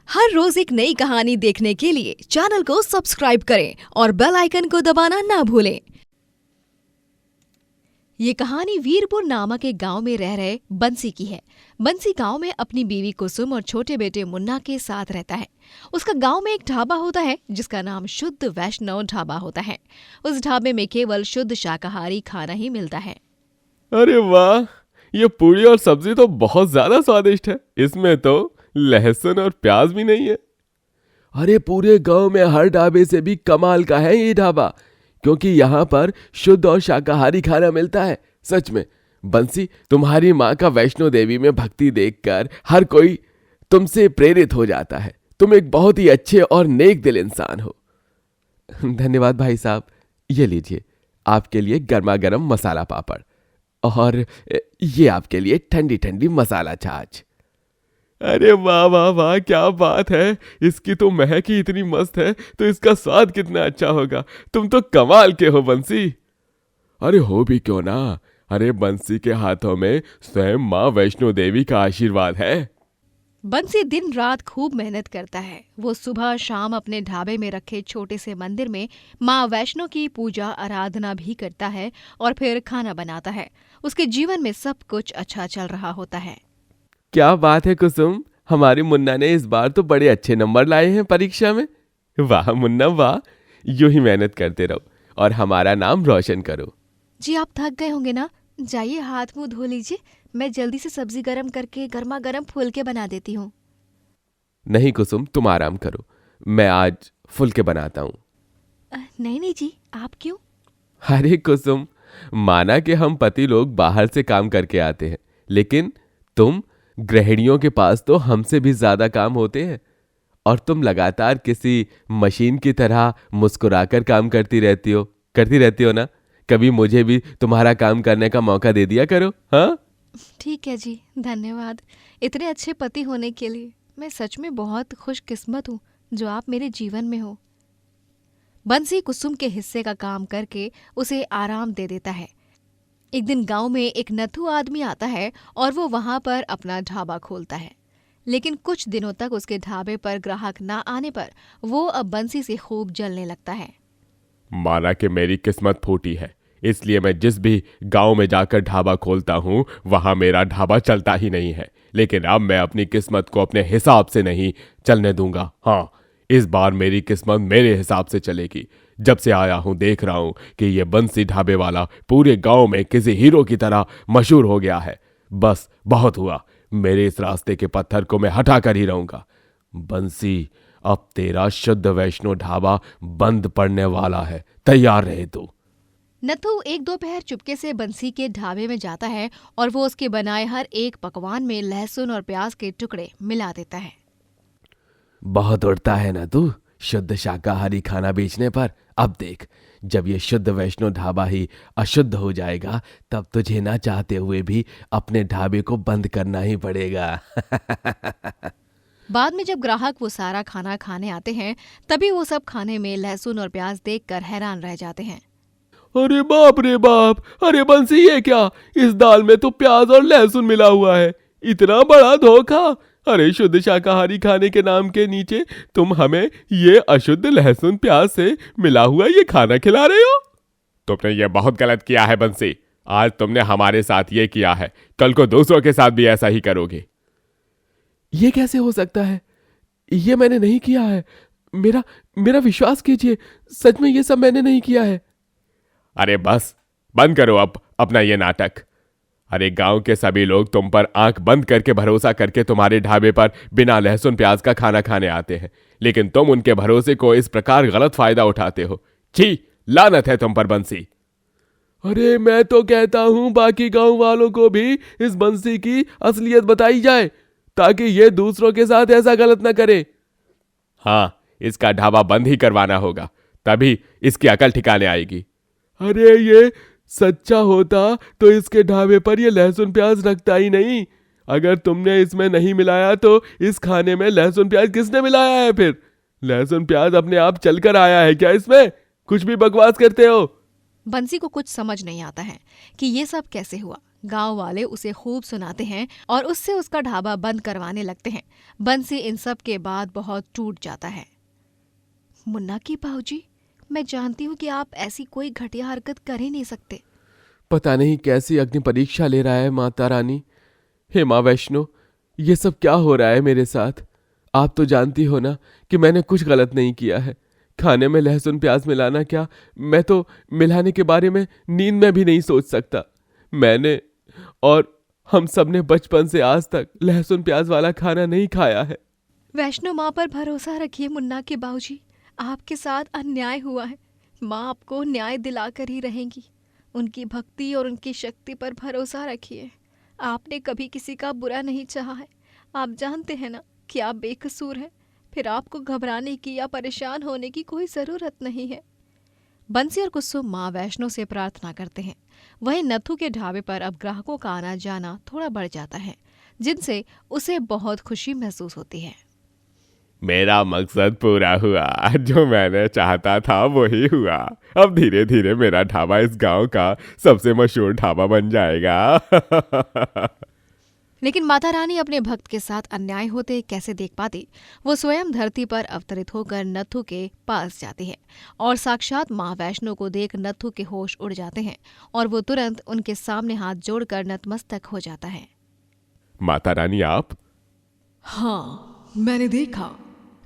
हर रोज एक नई कहानी देखने के लिए चैनल को सब्सक्राइब करें और बेल आइकन को दबाना ना भूलें। ये कहानी वीरपुर नामक एक गांव में रह रहे बंसी की है। बंसी गांव में अपनी बीवी कुसुम और छोटे बेटे मुन्ना के साथ रहता है। उसका गांव में एक ढाबा होता है जिसका नाम शुद्ध वैष्णव ढाबा होता है। उस ढाबे में केवल शुद्ध शाकाहारी खाना ही मिलता है। अरे वाह, ये पूरी और सब्जी तो बहुत ज्यादा स्वादिष्ट है। इसमें तो लहसुन और प्याज भी नहीं है। अरे पूरे गांव में हर ढाबे से भी कमाल का है ये ढाबा, क्योंकि यहाँ पर शुद्ध और शाकाहारी खाना मिलता है। सच में बंसी, तुम्हारी माँ का वैष्णो देवी में भक्ति देखकर हर कोई तुमसे प्रेरित हो जाता है। तुम एक बहुत ही अच्छे और नेक दिल इंसान हो। धन्यवाद भाई साहब। ये लीजिए, आपके लिए गर्मा गर्म मसाला पापड़ और ये आपके लिए ठंडी ठंडी मसाला छाछ। अरे वाह वाह वाह, क्या बात है। इसकी तो महक ही इतनी मस्त है, तो इसका स्वाद कितना अच्छा होगा। तुम तो कमाल के हो बंसी। अरे हो भी क्यों ना। अरे बंसी के हाथों में स्वयं माँ वैष्णो देवी का आशीर्वाद है। बंसी दिन रात खूब मेहनत करता है। वो सुबह शाम अपने ढाबे में रखे छोटे से मंदिर में माँ वैष्णो की पूजा आराधना भी करता है और फिर खाना बनाता है। उसके जीवन में सब कुछ अच्छा चल रहा होता है। क्या बात है कुसुम, हमारे मुन्ना ने इस बार तो बड़े अच्छे नंबर लाए हैं परीक्षा में। वाह मुन्ना वाह, यूं ही मेहनत करते रहो और हमारा नाम रोशन करो। जी आप थक गए होंगे ना, जाइए हाथ मुंह धो लीजिए। मैं जल्दी से सब्जी गरम करके गर्मा गर्म फुलके बना देती हूँ। नहीं कुसुम, तुम आराम करो, मैं आज फुलके बनाता हूँ। नहीं नहीं जी, आप क्यों? अरे कुसुम, माना कि हम पति लोग बाहर से काम करके आते हैं, लेकिन तुम गृहिणियों के पास तो हमसे भी ज्यादा काम होते हैं और तुम लगातार किसी मशीन की तरह मुस्कुराकर काम करती रहती हो ना। कभी मुझे भी तुम्हारा काम करने का मौका दे दिया करो। हाँ ठीक है जी, धन्यवाद इतने अच्छे पति होने के लिए। मैं सच में बहुत खुशकिस्मत हूँ जो आप मेरे जीवन में हो। बंसी कुसुम के हिस्से का काम करके उसे आराम दे देता है। एक दिन गांव में एक नथु आदमी आता है और वो वहां पर अपना ढाबा खोलता है। लेकिन कुछ दिनों तक उसके ढाबे पर ग्राहक ना आने पर वो अब बंसी से खूब जलने लगता है। माना कि मेरी किस्मत फूटी है, इसलिए मैं जिस भी गांव में जाकर ढाबा खोलता हूं वहां मेरा ढाबा चलता ही नहीं है। लेकिन अब मैं अपनी किस्मत को अपने हिसाब से नहीं चलने दूंगा। हाँ, इस बार मेरी किस्मत मेरे हिसाब से चलेगी। जब से आया हूं देख रहा हूं कि ये बंसी ढाबे वाला पूरे गांव में किसी हीरो की तरह मशहूर हो गया है। बस बहुत हुआ, मेरे इस रास्ते के पत्थर को मैं हटा कर ही रहूंगा। बंसी, अब तेरा शुद्ध वैष्णो ढाबा बंद पड़ने वाला है, तैयार रहे तू। नथु एक दोपहर चुपके से बंसी के ढाबे में जाता है और वो उसके बनाए हर एक पकवान में लहसुन और प्याज के टुकड़े मिला देता है। बहुत उड़ता है ना तू शुद्ध शाकाहारी खाना बेचने पर। अब देख, जब ये शुद्ध वैष्णो ढाबा ही अशुद्ध हो जाएगा तब तुझे ना चाहते हुए भी अपने ढाबे को बंद करना ही पड़ेगा। बाद में जब ग्राहक वो सारा खाना खाने आते हैं तभी वो सब खाने में लहसुन और प्याज देखकर हैरान रह जाते हैं। अरे बाप रे बाप, अरे बंसी ये क्या, इस दाल में तो प्याज और लहसुन मिला हुआ है। इतना बड़ा धोखा। अरे शुद्ध शाकाहारी खाने के नाम के नीचे तुम हमें ये अशुद्ध लहसुन प्याज से मिला हुआ ये खाना खिला रहे हो। तुमने ये बहुत गलत किया है बंसी। आज तुमने हमारे साथ ये किया है, कल को दूसरों के साथ भी ऐसा ही करोगे। ये कैसे हो सकता है? ये मैंने नहीं किया है। मेरा विश्वास कीजिए, सच में ये सब मैंने नहीं किया है। अरे बस बंद करो अब अपना ये नाटक। अरे गांव के सभी लोग तुम पर आंख बंद करके भरोसा करके तुम्हारे ढाबे पर बिना लहसुन प्याज का खाना खाने आते हैं, लेकिन तुम उनके भरोसे को इस प्रकार गलत फायदा उठाते हो। छी, लानत है तुम पर बंसी। अरे मैं तो कहता हूं बाकी गांव वालों को भी इस बंसी की असलियत बताई जाए ताकि ये दूसरों के साथ ऐसा गलत ना करे। हाँ, इसका ढाबा बंद ही करवाना होगा, तभी इसकी अकल ठिकाने आएगी। अरे ये सच्चा होता तो इसके ढाबे पर ये लहसुन प्याज रखता ही नहीं। अगर तुमने इसमें नहीं मिलाया तो इस खाने में लहसुन प्याज किसने मिलाया है? फिर लहसुन प्याज अपने आप चलकर आया है क्या इसमें? कुछ भी बकवास करते हो। बंसी को कुछ समझ नहीं आता है कि ये सब कैसे हुआ। गांव वाले उसे खूब सुनाते हैं और उससे उसका ढाबा बंद करवाने लगते हैं। बंसी इन सब के बाद बहुत टूट जाता है। मुन्ना की बाबूजी, मैं जानती हूँ कि आप ऐसी कोई घटिया हरकत कर ही नहीं सकते। पता नहीं कैसी अग्नि परीक्षा ले रहा है माता रानी। हे माँ वैष्णो, ये सब क्या हो रहा है मेरे साथ? आप तो जानती हो ना कि मैंने कुछ गलत नहीं किया है। खाने में लहसुन प्याज मिलाना क्या, मैं तो मिलाने के बारे में नींद में भी नहीं सोच सकता। मैंने और हम सब ने बचपन से आज तक लहसुन प्याज वाला खाना नहीं खाया है। वैष्णो माँ पर भरोसा रखिए मुन्ना के बाबूजी, आपके साथ अन्याय हुआ है। माँ आपको न्याय दिलाकर ही रहेंगी। उनकी भक्ति और उनकी शक्ति पर भरोसा रखिए। आपने कभी किसी का बुरा नहीं चाहा है। आप जानते हैं ना कि आप बेकसूर हैं। फिर आपको घबराने की या परेशान होने की कोई ज़रूरत नहीं है। बंसी और कुसुम माँ वैष्णो से प्रार्थना करते हैं। वहीं नथु के ढाबे पर अब ग्राहकों का आना जाना थोड़ा बढ़ जाता है, जिनसे उसे बहुत खुशी महसूस होती है। मेरा मकसद पूरा हुआ, जो मैंने चाहता था वही हुआ। अब धीरे धीरे मेरा ढाबा इस गांव का सबसे मशहूर ढाबा बन जाएगा। लेकिन माता रानी अपने भक्त के साथ अन्याय होते कैसे देख पाती? वो स्वयं धरती पर अवतरित होकर नथु के पास जाती है और साक्षात माँ वैष्णो को देख नथु के होश उड़ जाते हैं और वो तुरंत उनके सामने हाथ जोड़कर नतमस्तक हो जाता है। माता रानी आप? हाँ, मैंने देखा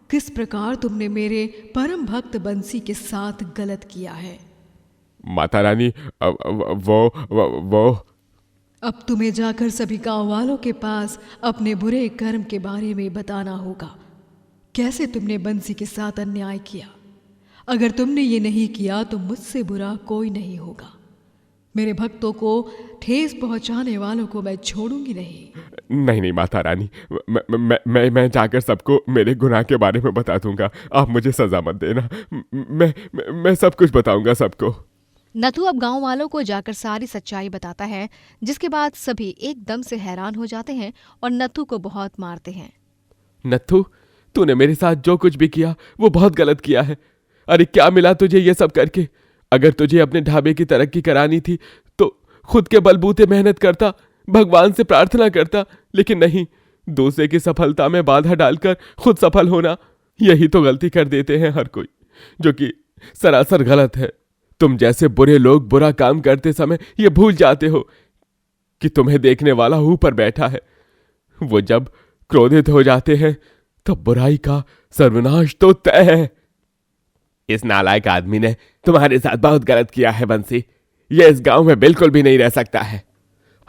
किस प्रकार तुमने मेरे परम भक्त बंसी के साथ गलत किया है। माता रानी वो अब तुम्हें जाकर सभी गांव वालों के पास अपने बुरे कर्म के बारे में बताना होगा। कैसे तुमने बंसी के साथ अन्याय किया। अगर तुमने ये नहीं किया तो मुझसे बुरा कोई नहीं होगा। मेरे भक्तों को ठेस पहुंचाने वालों को मैं छोड़ूंगी नहीं। नहीं माता रानी, मैं जाकर सबको मेरे गुनाह के बारे में बता दूंगा। आप मुझे सजा मत देना। मैं सब कुछ बताऊंगा सबको। नथु अब गांव वालों को जाकर सारी सच्चाई बताता है, जिसके बाद सभी एकदम से हैरान हो जाते हैं और नथु को बहुत मारते हैं। नथु, तूने मेरे साथ जो कुछ भी किया वो बहुत गलत किया है। अरे क्या मिला तुझे ये सब करके? अगर तुझे अपने ढाबे की तरक्की करानी थी तो खुद के बलबूते मेहनत करता, भगवान से प्रार्थना करता। लेकिन नहीं, दूसरे की सफलता में बाधा डालकर खुद सफल होना, यही तो गलती कर देते हैं हर कोई, जो कि सरासर गलत है। तुम जैसे बुरे लोग बुरा काम करते समय ये भूल जाते हो कि तुम्हें देखने वाला ऊपर बैठा है। वो जब क्रोधित हो जाते हैं तब बुराई का सर्वनाश तो तय है। इस नालायक आदमी ने तुम्हारे साथ बहुत गलत किया है बंसी। ये इस गांव में बिल्कुल भी नहीं रह सकता है।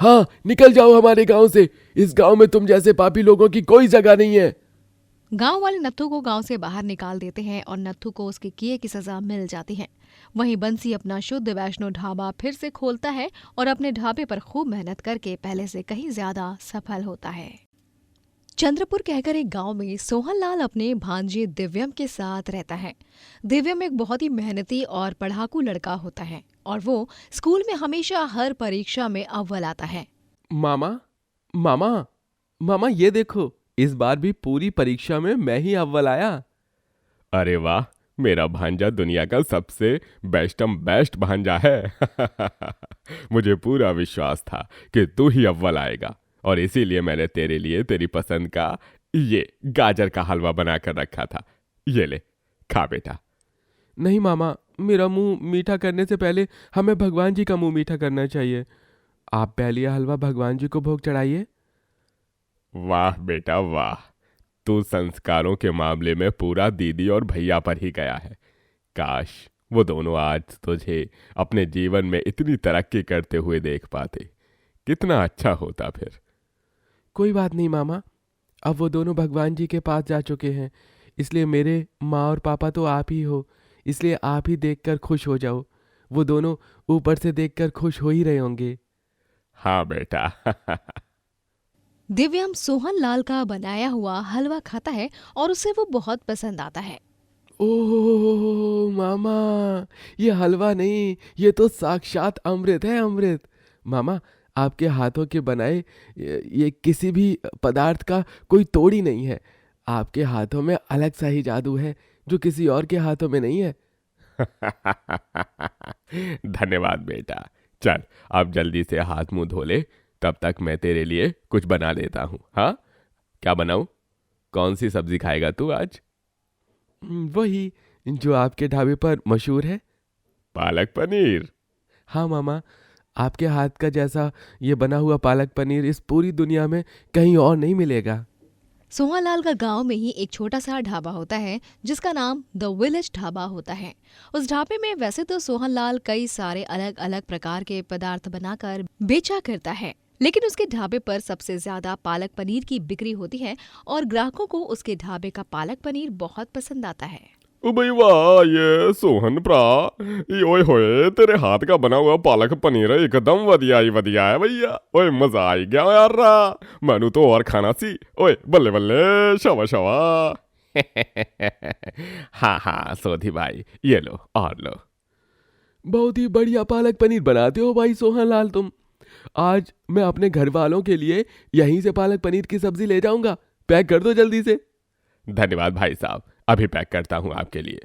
हाँ, निकल जाओ हमारे गांव से। इस गांव में तुम जैसे पापी लोगों की कोई जगह नहीं है। गांव वाले नथु को गांव से बाहर निकाल देते हैं और नथु को उसके किए की सजा मिल जाती है। वहीं बंसी अपना शुद्ध वैष्णो ढाबा फिर से खोलता है और अपने ढाबे पर खूब मेहनत करके पहले से कहीं ज्यादा सफल होता है। चंद्रपुर कहकर एक गांव में सोहनलाल अपने भांजे दिव्यम के साथ रहता है। दिव्यम एक बहुत ही मेहनती और पढ़ाकू लड़का होता है और वो स्कूल में हमेशा हर परीक्षा में अव्वल आता है। मामा मामा मामा, ये देखो, इस बार भी पूरी परीक्षा में मैं ही अव्वल आया। अरे वाह, मेरा भांजा दुनिया का सबसे बेस्ट भांजा है। मुझे पूरा विश्वास था कि तू ही अव्वल आएगा और इसीलिए मैंने तेरे लिए तेरी पसंद का ये गाजर का हलवा बनाकर रखा था। ये ले, खा बेटा। नहीं मामा, मेरा मुंह मीठा करने से पहले हमें भगवान जी का मुंह मीठा करना चाहिए। आप पहले यह हलवा भगवान जी को भोग चढ़ाइए। वाह बेटा वाह, तू संस्कारों के मामले में पूरा दीदी और भैया पर ही गया है। काश वो दोनों आज तुझे अपने जीवन में इतनी तरक्की करते हुए देख पाते। कितना अच्छा होता फिर। कोई बात नहीं मामा, अब वो दोनों भगवान जी के पास जा चुके हैं, इसलिए मेरे माँ और पापा तो आप ही हो, इसलिए आप ही देखकर खुश हो जाओ। वो दोनों ऊपर से देखकर खुश हो ही रहे होंगे। हाँ बेटा। दिव्यम सोहनलाल का बनाया हुआ हलवा खाता है और उसे वो बहुत पसंद आता है। ओह मामा, ये हलवा नहीं, ये तो साक्षात अमृत है, अमृत। मामा, आपके हाथों के बनाए ये किसी भी पदार्थ का कोई तोड़ ही नहीं है। आपके हाथों में अलग सा ही जादू है जो किसी और के हाथों में नहीं है। धन्यवाद बेटा। चल अब जल्दी से हाथ मुंह धो ले, तब तक मैं तेरे लिए कुछ बना लेता हूँ। हाँ, क्या बनाऊं? कौन सी सब्जी खाएगा तू आज? वही जो आपके ढाबे पर मशहूर है, पालक पनीर। हाँ मामा, आपके हाथ का जैसा ये बना हुआ पालक पनीर इस पूरी दुनिया में कहीं और नहीं मिलेगा। सोहनलाल का गांव में ही एक छोटा सा ढाबा होता है जिसका नाम द विलेज ढाबा होता है। उस ढाबे में वैसे तो सोहनलाल कई सारे अलग अलग प्रकार के पदार्थ बनाकर बेचा करता है, लेकिन उसके ढाबे पर सबसे ज्यादा पालक पनीर की बिक्री होती है और ग्राहकों को उसके ढाबे का पालक पनीर बहुत पसंद आता है। ओ भाई वाह, ये सोहन भरा, ये ओए होए तेरे हाथ का बना हुआ पालक पनीर एकदम वधिया ही वधिया है भैया। ओए मजा आई गया यार, मैनू तो और खाना सी। ओए बल्ले बल्ले, शवा शवा। हाँ हाँ सोधी भाई, ये लो और लो। बहुत ही बढ़िया पालक पनीर बनाते हो भाई सोहनलाल तुम। आज मैं अपने घर वालों के लिए यहीं से पालक पनीर की सब्जी ले जाऊंगा। पैक कर दो जल्दी से। धन्यवाद भाई साहब, अभी पैक करता हूँ आपके लिए।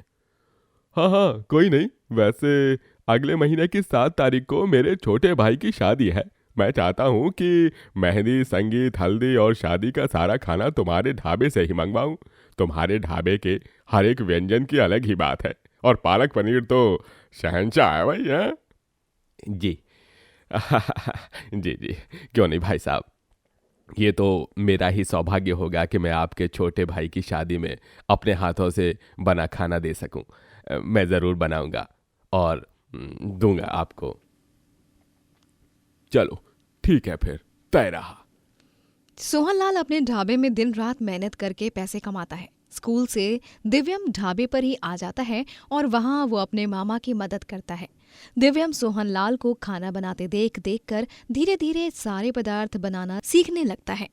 हाँ हाँ कोई नहीं, वैसे अगले महीने की 7 तारीख को मेरे छोटे भाई की शादी है। मैं चाहता हूँ कि मेहंदी, संगीत, हल्दी और शादी का सारा खाना तुम्हारे ढाबे से ही मंगवाऊँ। तुम्हारे ढाबे के हर एक व्यंजन की अलग ही बात है, और पालक पनीर तो शहंशाह है भाई। है जी। जी जी, क्यों नहीं भाई साहब, ये तो मेरा ही सौभाग्य होगा कि मैं आपके छोटे भाई की शादी में अपने हाथों से बना खाना दे सकूं। मैं ज़रूर बनाऊंगा और दूंगा आपको। चलो ठीक है फिर, तय रहा। सोहनलाल अपने ढाबे में दिन रात मेहनत करके पैसे कमाता है। स्कूल से दिव्यम ढाबे पर ही आ जाता है और वहाँ वो अपने मामा की मदद करता है। दिव्यम सोहनलाल को खाना बनाते देख देख कर धीरे धीरे सारे पदार्थ बनाना सीखने लगता है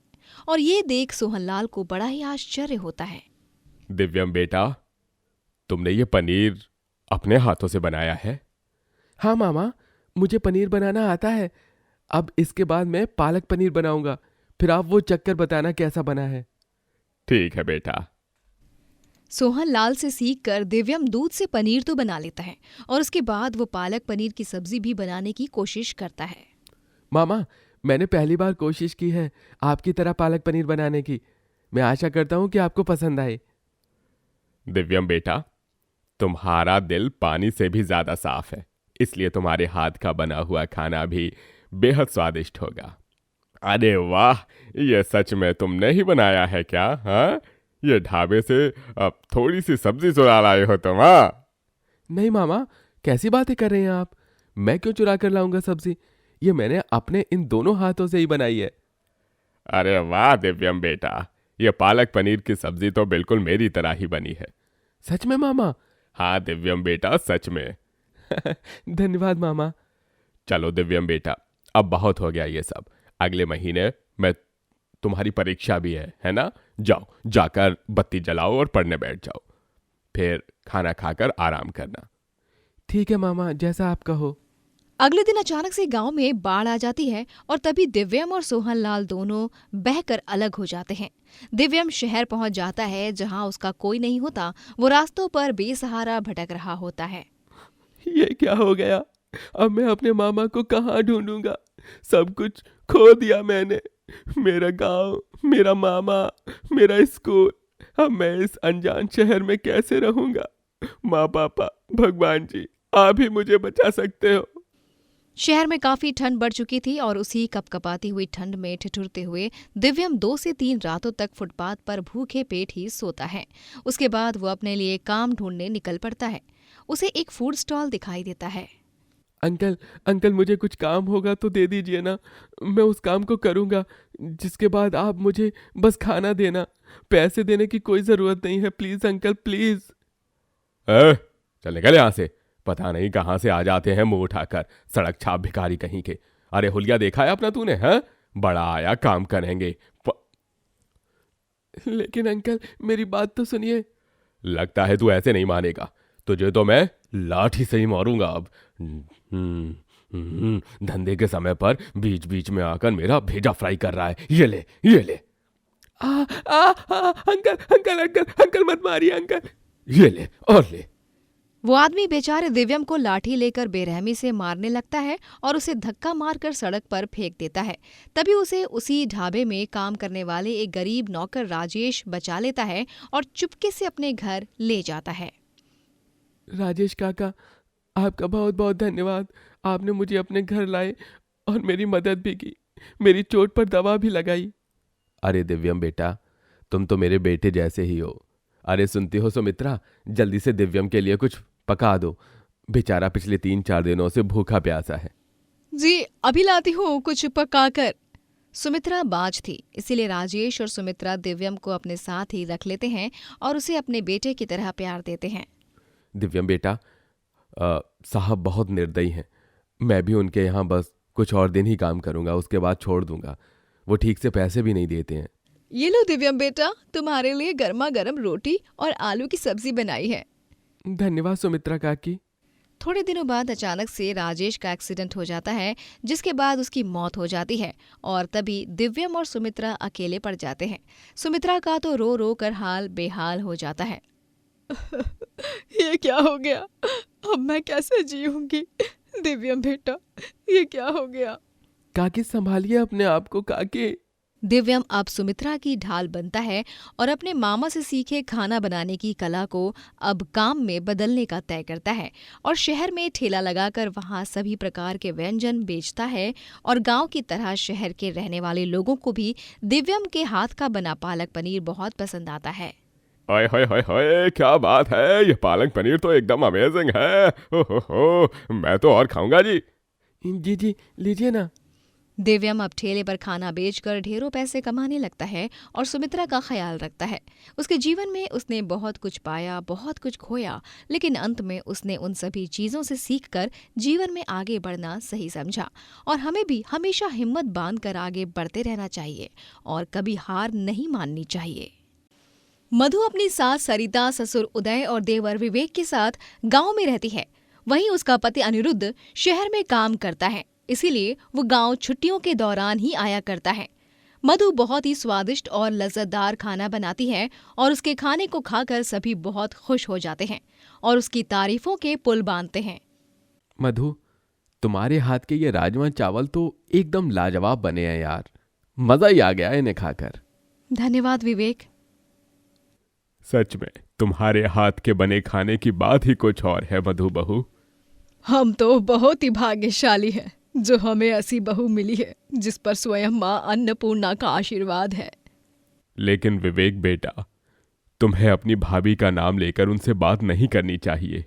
और ये देख सोहनलाल को बड़ा ही आश्चर्य होता है। दिव्यम बेटा, तुमने ये पनीर अपने हाथों से बनाया है? हाँ मामा, मुझे पनीर बनाना आता है। अब इसके बाद मैं पालक पनीर बनाऊंगा, फिर आप वो चक्कर बताना कैसा बना है। ठीक है बेटा। सोहनलाल से सीखकर दिव्यम दूध से पनीर तो बना लेता है और उसके बाद वो पालक पनीर की सब्जी भी बनाने की कोशिश करता है। मामा, मैंने पहली बार कोशिश की है आपकी तरह पालक पनीर बनाने की। मैं आशा करता हूं कि आपको पसंद आए। दिव्यम बेटा, तुम्हारा दिल पानी से भी ज्यादा साफ है, इसलिए तुम्हारे हाथ का बना हुआ खाना भी बेहद स्वादिष्ट होगा। अरे वाह, ये सच में तुमने ही बनाया है क्या? हाँ, ये ढाबे से अब थोड़ी सी सब्जी चुरा लाए हो तुम? हाँ नहीं मामा, कैसी बातें कर रहे हैं आप? मैं क्यों चुरा कर लाऊंगा सब्जी? ये मैंने अपने इन दोनों हाथों से ही बनाई है। अरे वाह दिव्यम बेटा, ये पालक पनीर की सब्जी तो बिल्कुल मेरी तरह ही बनी है। सच में मामा? हाँ दिव्यम बेटा, सच में। धन्यवाद मामा। चलो दिव्यम बेटा, अब बहुत हो गया ये सब। अगले महीने मैं तुम्हारी परीक्षा भी है ना? जाओ, जाकर बत्ती जलाओ और पढ़ने बैठ जाओ, फिर खाना खाकर आराम करना। ठीक है मामा, जैसा आप कहो। अगले दिन अचानक से गांव में बाढ़ आ जाती है और तभी दिव्यम और सोहनलाल दोनों बहकर अलग हो जाते हैं। दिव्यम शहर पहुंच जाता है जहां उसका कोई नहीं होता। वो रास्तों पर बेसहारा भटक रहा होता है। ये क्या हो गया? अब मैं अपने मामा को कहाँ ढूंढूंगा? सब कुछ खो दिया मैंने। मेरा गांव, मेरा मामा, मेरा स्कूल। अब मैं इस अनजान शहर में कैसे रहूंगा? माँ पापा, भगवान जी, आप ही मुझे बचा सकते हो। शहर में काफी ठंड बढ़ चुकी थी और उसी कपकपाती हुई ठंड में ठिठुरते हुए दिव्यम 2 से 3 रातों तक फुटपाथ पर भूखे पेट ही सोता है। उसके बाद वो अपने लिए काम ढूंढने निकल पड़ता है। उसे एक फूड स्टॉल दिखाई देता है। अंकल मुझे कुछ काम होगा तो दे दीजिए ना, मैं उस काम को करूंगा। जिसके बाद आप मुझे बस खाना देना, पैसे देने की कोई जरूरत नहीं है। Please uncle, please. चल निकल यहाँ से, पता नहीं कहाँ से आ जाते हैं मुंह उठाकर, सड़क छाप भिखारी कहीं के। अरे हुलिया देखा है अपना तूने? हैं, बड़ा आया काम करेंगे। लेकिन अंकल मेरी बात तो सुनिए। लगता है तू ऐसे नहीं मानेगा, तुझे तो मैं लाठी से ही मारूंगा अब। धंधे के समय पर बीच बीच में आकर मेरा भेजा फ्राई कर रहा है। ये ले, ये ले। अंकल अंकल अंकल अंकल मत मारिए अंकल। ये ले और ले। वो आदमी बेचारे दिव्यम को लाठी लेकर बेरहमी से मारने लगता है और उसे धक्का मारकर सड़क पर फेंक देता है। तभी उसे उसी ढाबे में काम करने वाले एक गरीब नौकर राजेश बचा लेता है और चुपके से अपने घर ले जाता है। राजेश काका, आपका बहुत बहुत धन्यवाद। आपने मुझे अपने घर लाए और मेरी मदद भी की, मेरी चोट पर दवा भी लगाई। अरे दिव्यम बेटा, तुम तो मेरे बेटे जैसे ही हो। अरे सुनती हो सुमित्रा, जल्दी से दिव्यम के लिए कुछ पका दो, बेचारा पिछले 3-4 दिनों से भूखा प्यासा है। जी अभी लाती हूँ कुछ पकाकर। सुमित्रा बाज थी, इसीलिए राजेश और सुमित्रा दिव्यम को अपने साथ ही रख लेते हैं और उसे अपने बेटे की तरह प्यार देते हैं। दिव्यम बेटा, साहब बहुत निर्दयी हैं। मैं भी उनके यहाँ बस कुछ और दिन ही काम करूँगा, उसके बाद छोड़ दूंगा। वो ठीक से पैसे भी नहीं देते हैं। ये लो दिव्यम बेटा, तुम्हारे लिए गर्मा गर्म रोटी और आलू की सब्जी बनाई है। धन्यवाद सुमित्रा काकी। थोड़े दिनों बाद अचानक से राजेश का एक्सीडेंट हो जाता है, जिसके बाद उसकी मौत हो जाती है और तभी दिव्यम और सुमित्रा अकेले पड़ जाते हैं। सुमित्रा का तो रो रो कर हाल बेहाल हो जाता है। ये क्या हो गया? अब मैं कैसे जीऊंगी? दिव्यम बेटा, ये क्या हो गया? काकी संभालिए अपने आप को काकी। दिव्यम अब सुमित्रा की ढाल बनता है और अपने मामा से सीखे खाना बनाने की कला को अब काम में बदलने का तय करता है और शहर में ठेला लगाकर वहां सभी प्रकार के व्यंजन बेचता है। और गांव की तरह शहर के रहने वाले लोगों को भी दिव्यम के हाथ का बना पालक पनीर बहुत पसंद आता है। हाय हाय हाय हाय, क्या बात है! ये पालक पनीर तो एकदम अमेजिंग है। हो, मैं तो और खाऊंगा जी। जी जी, लीजिए ना। दिव्यम अब ठेले पर खाना बेचकर ढेरों पैसे कमाने लगता है और सुमित्रा का ख्याल रखता है। उसके जीवन में उसने बहुत कुछ पाया, बहुत कुछ खोया, लेकिन अंत में उसने उन सभी चीजों से सीखकर जीवन में आगे बढ़ना सही समझा। और हमें भी हमेशा हिम्मत बांधकर आगे बढ़ते रहना चाहिए और कभी हार नहीं माननी चाहिए। मधु अपनी सास सरिता, ससुर उदय और देवर विवेक के साथ गांव में रहती है। वहीं उसका पति अनिरुद्ध शहर में काम करता है, इसीलिए वो गांव छुट्टियों के दौरान ही आया करता है। मधु बहुत ही स्वादिष्ट और लज्जतदार खाना बनाती है और उसके खाने को खाकर सभी बहुत खुश हो जाते हैं और उसकी तारीफों के पुल बांधते हैं। मधु, तुम्हारे हाथ के ये राजमा चावल तो एकदम लाजवाब बने हैं यार, मजा ही आ गया इन्हें खाकर। धन्यवाद विवेक। सच में तुम्हारे हाथ के बने खाने की बात ही कुछ और है मधु बहू। हम तो बहुत ही भाग्यशाली हैं जो हमें ऐसी बहू मिली है जिस पर स्वयं माँ अन्नपूर्णा का आशीर्वाद है। लेकिन विवेक बेटा, तुम्हें अपनी भाभी का नाम लेकर उनसे बात नहीं करनी चाहिए।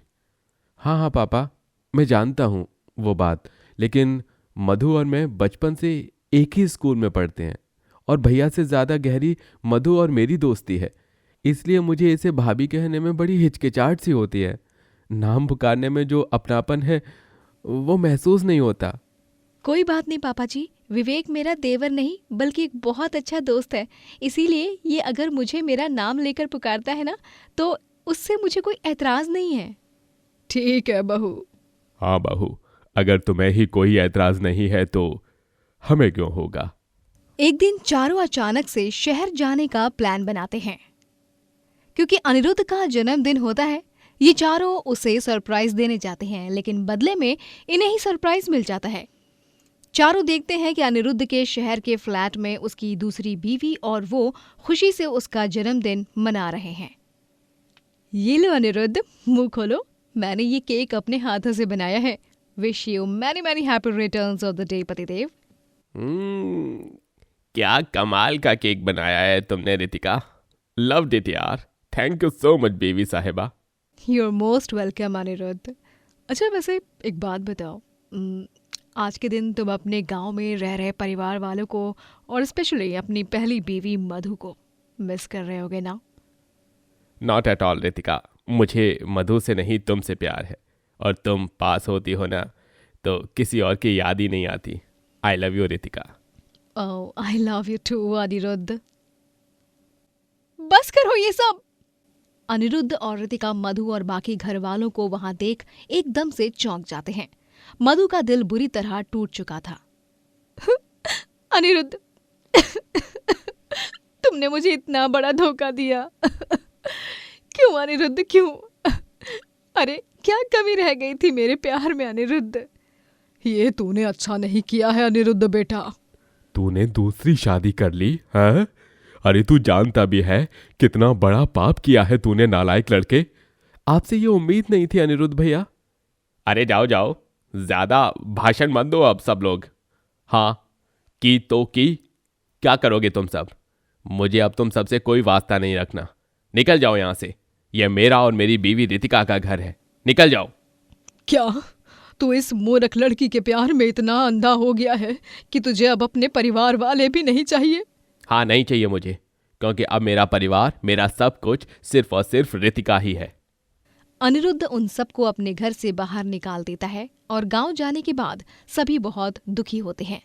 हाँ हाँ पापा, मैं जानता हूँ वो बात, लेकिन मधु और मैं बचपन से एक ही स्कूल में पढ़ते हैं और भैया से ज़्यादा गहरी मधु और मेरी दोस्ती है, इसलिए मुझे इसे भाभी कहने में बड़ी हिचकिचाहट सी होती है। नाम पुकारने में जो अपनापन है वो महसूस नहीं होता। कोई बात नहीं पापा जी, विवेक मेरा देवर नहीं बल्कि एक बहुत अच्छा दोस्त है, इसीलिए ये अगर मुझे मेरा नाम लेकर पुकारता है ना तो उससे मुझे कोई ऐतराज नहीं है। ठीक है बहू। हाँ बहू, अगर तुम्हें ही कोई ऐतराज नहीं है तो हमें क्यों होगा। एक दिन चारों अचानक से शहर जाने का प्लान बनाते हैं क्योंकि अनिरुद्ध का जन्मदिन होता है। ये चारों उसे सरप्राइज देने जाते हैं, लेकिन बदले में इन्हें ही सरप्राइज मिल जाता है। चारों देखते हैं कि अनिरुद्ध के शहर के फ्लैट में उसकी दूसरी बीवी और वो खुशी से उसका जन्मदिन मना रहे हैं। ये लो अनिरुद्ध, मुंह खोलो, मैंने ये केक अपने हाथों से बनाया है। Wish you many many happy returns of the day पतिदेव। क्या कमाल का केक बनाया है तुमने रितिका, लव्ड इट यार। Thank you so much baby साहिबा। You are most welcome Anirudh. अच्छा वैसे एक बात बताओ, आज के दिन तुम अपने गांव में रह रहे परिवार वालों को और स्पेशली अपनी पहली बीवी मधु को मिस कर रहे होगे ना? नॉट एट ऑल रितिका, मुझे मधु से नहीं तुमसे प्यार है, और तुम पास होती हो ना तो किसी और की याद ही नहीं आती। I love you Ritika. Oh I love you too Aniruddh. बस करो ये सब। अनिरुद्ध और रितिका मधु और बाकी घर वालों को वहां देख एकदम से चौंक जाते हैं। मधु का दिल बुरी तरह टूट चुका था। अनिरुद्ध, तुमने मुझे इतना बड़ा धोखा दिया। क्यों अनिरुद्ध, क्यों? अरे क्या कमी रह गई थी मेरे प्यार में अनिरुद्ध? ये तूने अच्छा नहीं किया है अनिरुद्ध बेटा। तूने दूसरी शादी कर ली है? अरे तू जानता भी है कितना बड़ा पाप किया है तूने नालायक लड़के। आपसे ये उम्मीद नहीं थी अनिरुद्ध भैया। अरे जाओ जाओ, ज्यादा भाषण मत दो अब सब लोग। हाँ की तो की, क्या करोगे तुम सब? मुझे अब तुम सबसे कोई वास्ता नहीं रखना। निकल जाओ यहां से। यह मेरा और मेरी बीवी रितिका का घर है। निकल जाओ। क्या तू इस मूर्ख लड़की के प्यार में इतना अंधा हो गया है कि तुझे अब अपने परिवार वाले भी नहीं चाहिए? हाँ नहीं चाहिए मुझे, क्योंकि अब मेरा परिवार, मेरा सब कुछ सिर्फ और सिर्फ रितिका ही है। अनिरुद्ध उन सबको अपने घर से बाहर निकाल देता है और गांव जाने के बाद सभी बहुत दुखी होते हैं,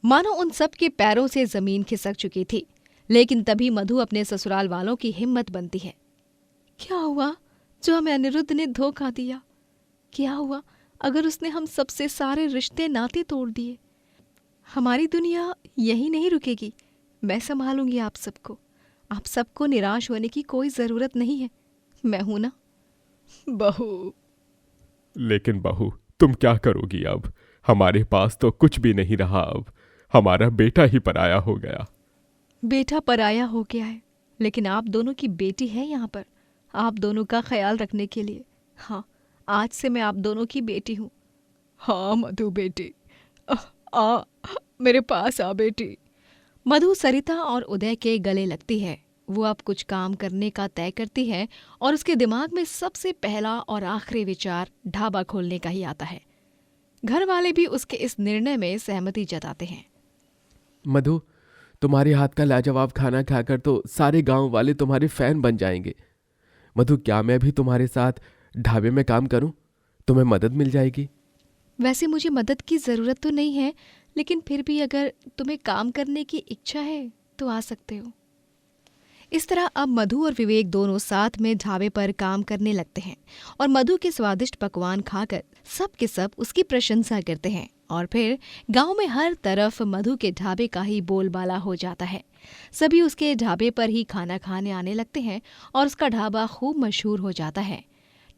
मानो उन सब के पैरों से जमीन खिसक चुकी थी। लेकिन तभी मधु अपने ससुराल वालों की हिम्मत बनती है। क्या हुआ जो हमें अनिरुद्ध ने धोखा दिया? क्या हुआ अगर उसने हम सबसे सारे रिश्ते नाते तोड़ दिए? हमारी दुनिया यही नहीं रुकेगी। मैं संभालूंगी आप सबको। आप सबको निराश होने की कोई जरूरत नहीं है। मैं हूं ना। बहू, लेकिन बहू तुम क्या करोगी अब? हमारे पास तो कुछ भी नहीं रहा। अब हमारा बेटा ही पराया हो गया। बेटा पराया हो गया है, लेकिन आप दोनों की बेटी है यहाँ पर, आप दोनों का ख्याल रखने के लिए। हाँ, आज से मैं आप दोनों की बेटी हूँ। हाँ मधु बेटी, आ मेरे पास आ बेटी। मधु सरिता और उदय के गले लगती है। वो अब कुछ काम करने का तय करती है और उसके दिमाग में सबसे पहला और आखिरी विचार ढाबा खोलने का ही आता है। घर वाले भी उसके इस निर्णय में सहमति जताते हैं। मधु, तुम्हारे हाथ का लाजवाब खाना खाकर तो सारे गांव वाले तुम्हारे फैन बन जाएंगे। मधु, क्या मैं भी तुम्हारे साथ ढाबे में काम करूं? तुम्हें मदद मिल जाएगी। वैसे मुझे मदद की ज़रूरत तो नहीं है, लेकिन फिर भी अगर तुम्हें काम करने की इच्छा है तो आ सकते हो। इस तरह अब मधु और विवेक दोनों साथ में ढाबे पर काम करने लगते हैं और मधु के स्वादिष्ट पकवान खाकर सब के सब उसकी प्रशंसा करते हैं। और फिर गांव में हर तरफ मधु के ढाबे का ही बोलबाला हो जाता है। सभी उसके ढाबे पर ही खाना खाने आने लगते हैं और उसका ढाबा खूब मशहूर हो जाता है।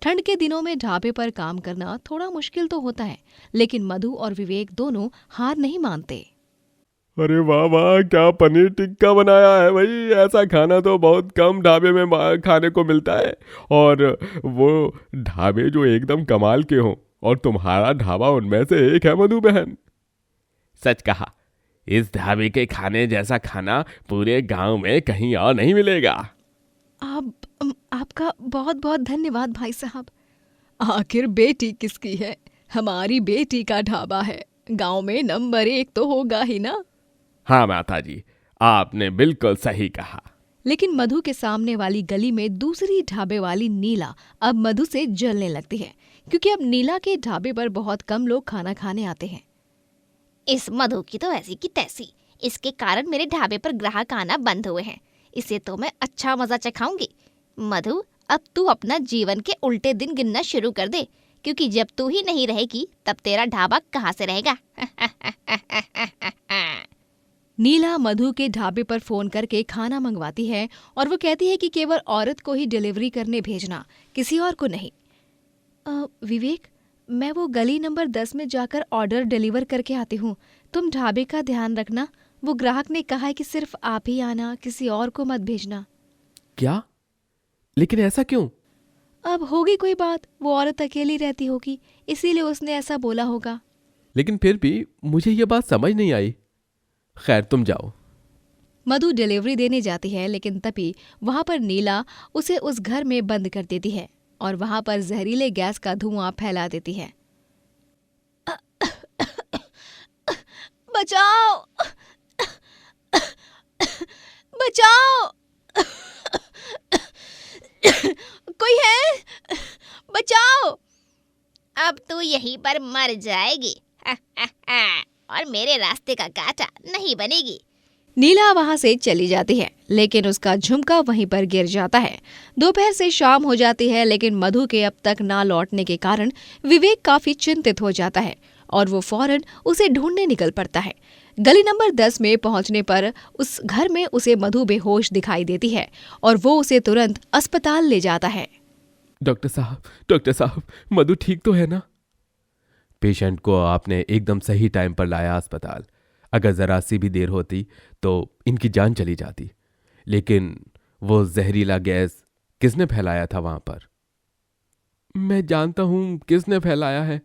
ठंड के दिनों में ढाबे पर काम करना थोड़ा मुश्किल तो होता है, लेकिन मधु और विवेक दोनों हार नहीं मानते। अरे वाह वाह, क्या पनीर टिक्का बनाया है भाई। ऐसा खाना तो बहुत कम ढाबे में खाने को मिलता है, और वो ढाबे जो एकदम कमाल के हों, और तुम्हारा ढाबा उनमें से एक है मधु बहन। सच कहा, इस ढाबे के खाने जैसा खाना पूरे गांव में कहीं और नहीं मिलेगा। आपका बहुत बहुत धन्यवाद भाई साहब। आखिर बेटी किसकी है? हमारी बेटी का ढाबा है, गांव में नंबर 1 तो होगा ही ना। हाँ माता जी, आपने बिल्कुल सही कहा। लेकिन मधु के सामने वाली गली में दूसरी ढाबे वाली नीला अब मधु से जलने लगती है, क्योंकि अब नीला के ढाबे पर बहुत कम लोग खाना खाने आते हैं। इस मधु की तो ऐसी की तैसी, इसके कारण मेरे ढाबे पर ग्राहक आना बंद हुए हैं। इसे तो मैं अच्छा मजा चखाऊंगी। मधु, अब तू अपना जीवन के उल्टे दिन गिनना शुरू कर दे, क्योंकि जब तू ही नहीं रहेगी तब तेरा ढाबा कहाँ से रहेगा। नीला मधु के ढाबे पर फोन करके खाना मंगवाती है और वो कहती है कि केवल औरत को ही डिलीवरी करने भेजना, किसी और को नहीं। विवेक, मैं वो गली नंबर 10 में जाकर ऑर्डर डिलीवर करके आती हूँ। तुम ढाबे का ध्यान रखना। वो ग्राहक ने कहा है कि सिर्फ आप ही आना, किसी और को मत भेजना। क्या? लेकिन ऐसा क्यों? अब होगी कोई बात, वो औरत अकेली रहती होगी, इसीलिए उसने ऐसा बोला होगा। लेकिन फिर भी मुझे ये बात समझ नहीं आई। खैर, तुम जाओ। मधु डिलीवरी देने जाती है, लेकिन तभी वहां पर नीला उसे उस घर में बंद कर देती है और वहां पर जहरीले गैस का धुआं फैला देती है। बचाओ! बचाओ! कोई है? बचाओ! अब तू यहीं पर मर जाएगी। और मेरे रास्ते का कांटा नहीं बनेगी। नीला वहां से चली जाती है, लेकिन उसका झुमका वहीं पर गिर जाता है। दोपहर से शाम हो जाती है, लेकिन मधु के अब तक ना लौटने के कारण विवेक काफी चिंतित हो जाता है और वो फौरन उसे ढूंढने निकल पड़ता है। गली नंबर 10 में पहुंचने पर उस घर में उसे मधु बेहोश दिखाई देती है और वो उसे तुरंत अस्पताल ले जाता है। डॉक्टर साहब, मधु ठीक तो है ना? पेशेंट को आपने एकदम सही टाइम पर लाया अस्पताल। अगर जरा सी भी देर होती तो इनकी जान चली जाती। लेकिन वो जहरीला गैस किसने फैलाया था वहां पर? मैं जानता हूं किसने फैलाया है।